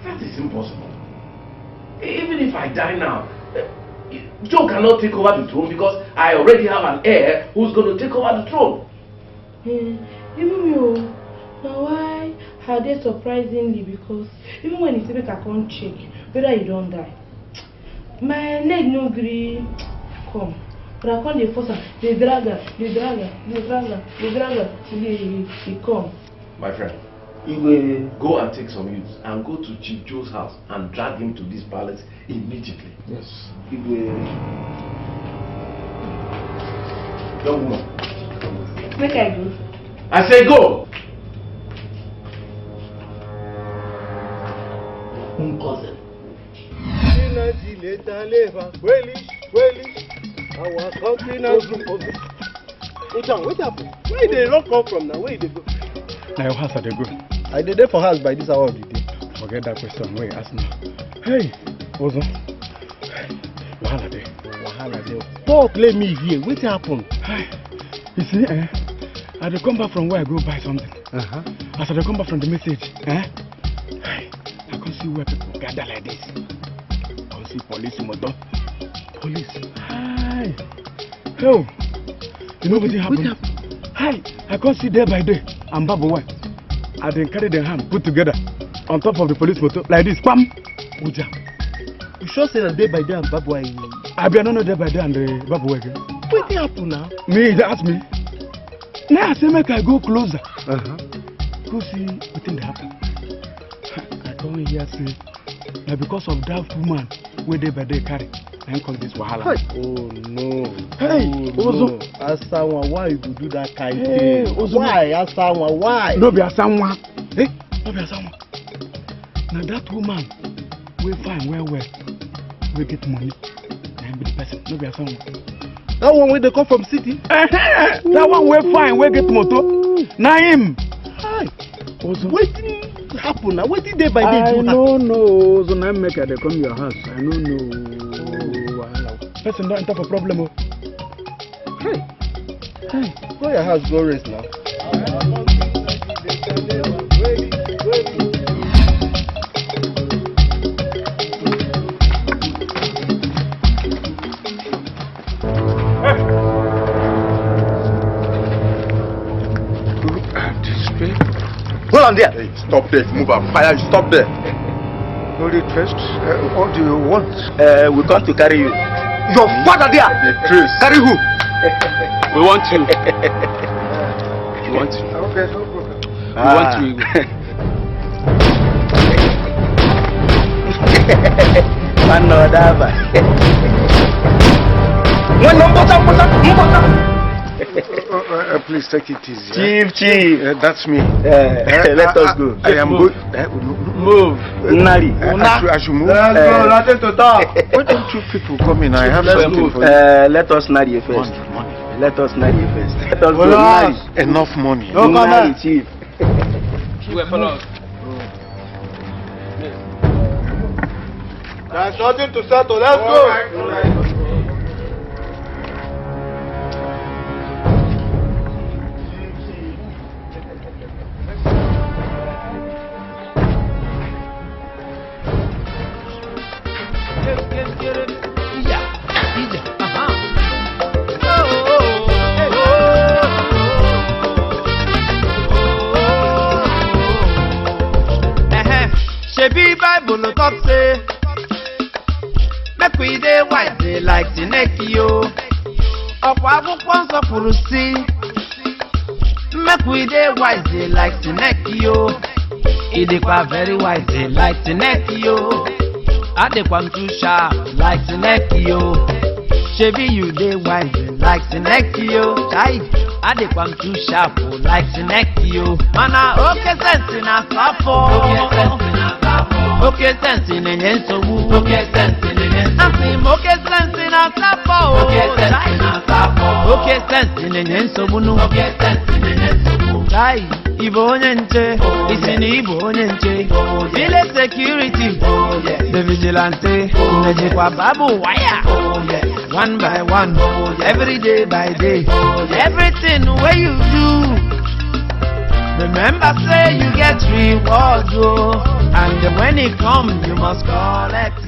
That is impossible. Even if I die now, Joe cannot take over the throne because I already have an heir who's going to take over the throne. Even you, now why are they surprisingly? Because even when it's make I can't check whether you don't die, my leg no agree come. But I can't force her. They drag her till he come. My friend, he will go and take some youths and go to Chief Joe's house and drag him to this palace immediately. Yes. He will. Young woman. Make I go. I say go! Cousin. Our country now. What happened? Where did they not come from now? Where did they go? Now your house they go. I did there for house by this hour of the day. Forget that question. Wait, ask now. Hey, Ozo. Wahala there. Talk, let me hear. What happened? You see, I dey come back from where I go buy something. As I dey come back from the message, I can see where people gather like this. I can see police motor. Police. Hi. Yo. You know what happened? Hi. I can see day by day. I'm Babu White. I then carry their hand put together on top of the police motor like this. Pam. Uja. You sure say that day by day and Babu White? I be no day by day and the Babu White. What happened now? Me, they ask me. Now I say make I go closer. Go see what thing happen. I come here say Now because of that woman, where they by they carry, I call this wahala. Hey. Oh no. Hey, Ozo. Asawa, why you do that kind of thing? Ozo. Why, Asawa, why? No be Asawa. Hey, no be Asawa. Now that woman, we find well, we get money. And be the person, no be Asawa. That one where they come from city? That one we find, we get motor. Now him. Hi. Ozo. Waiting happen now. Waiting day by day. I don't know. So now make they come to your house. I don't know. Person don't enter for problem. Hey. Hey. Go your house, go rest now. Hold on there. Hey, stop there. Move up. Fire. Stop there. Hold it first. What do you want? We come to carry you. Your father there. The trace. Carry who? We want you. We want you. Okay, no problem. We want you. Please take it easy. Chief. That's me. Let us go. I am good. Move. Nari. I should move. Let's go. Nothing to talk. Why don't you people come in? I have something for you. Let us Nari first. Money. Let us Nari first. Let us go. Nari. Enough money. No comment, Chief. There's nothing to settle. Let's go. Shebi Bible talk say, make we dey wise like Dikeh yo. Ọ̀pọ̀ akwụkwọ nsọ kwuru si, make we dey wise like Dikeh yo. Ị dịkwa very wise like Dikeh yo. Adịkwa m too sharp like Dikeh yo. Shebi you dey wise like Dikeh yo. Adịkwa m too sharp like Dikeh yo. Mana oke sense na safo. Okay, sense in an ensogbu. Okay, sense in an ensogbu. Okay, sense in a sapo. Okay, sense in a sapo. Okay, sense in an ensogbu. Okay, sense in an ensogbu. Chai, Igbo onye nche. Isi ni Igbo onye nche. Village security. The vigilante. Nejikwa babu wire. One by one. Every day by day. Everything where you do. Remember, say you get reward, oh, and when it comes, you must collect.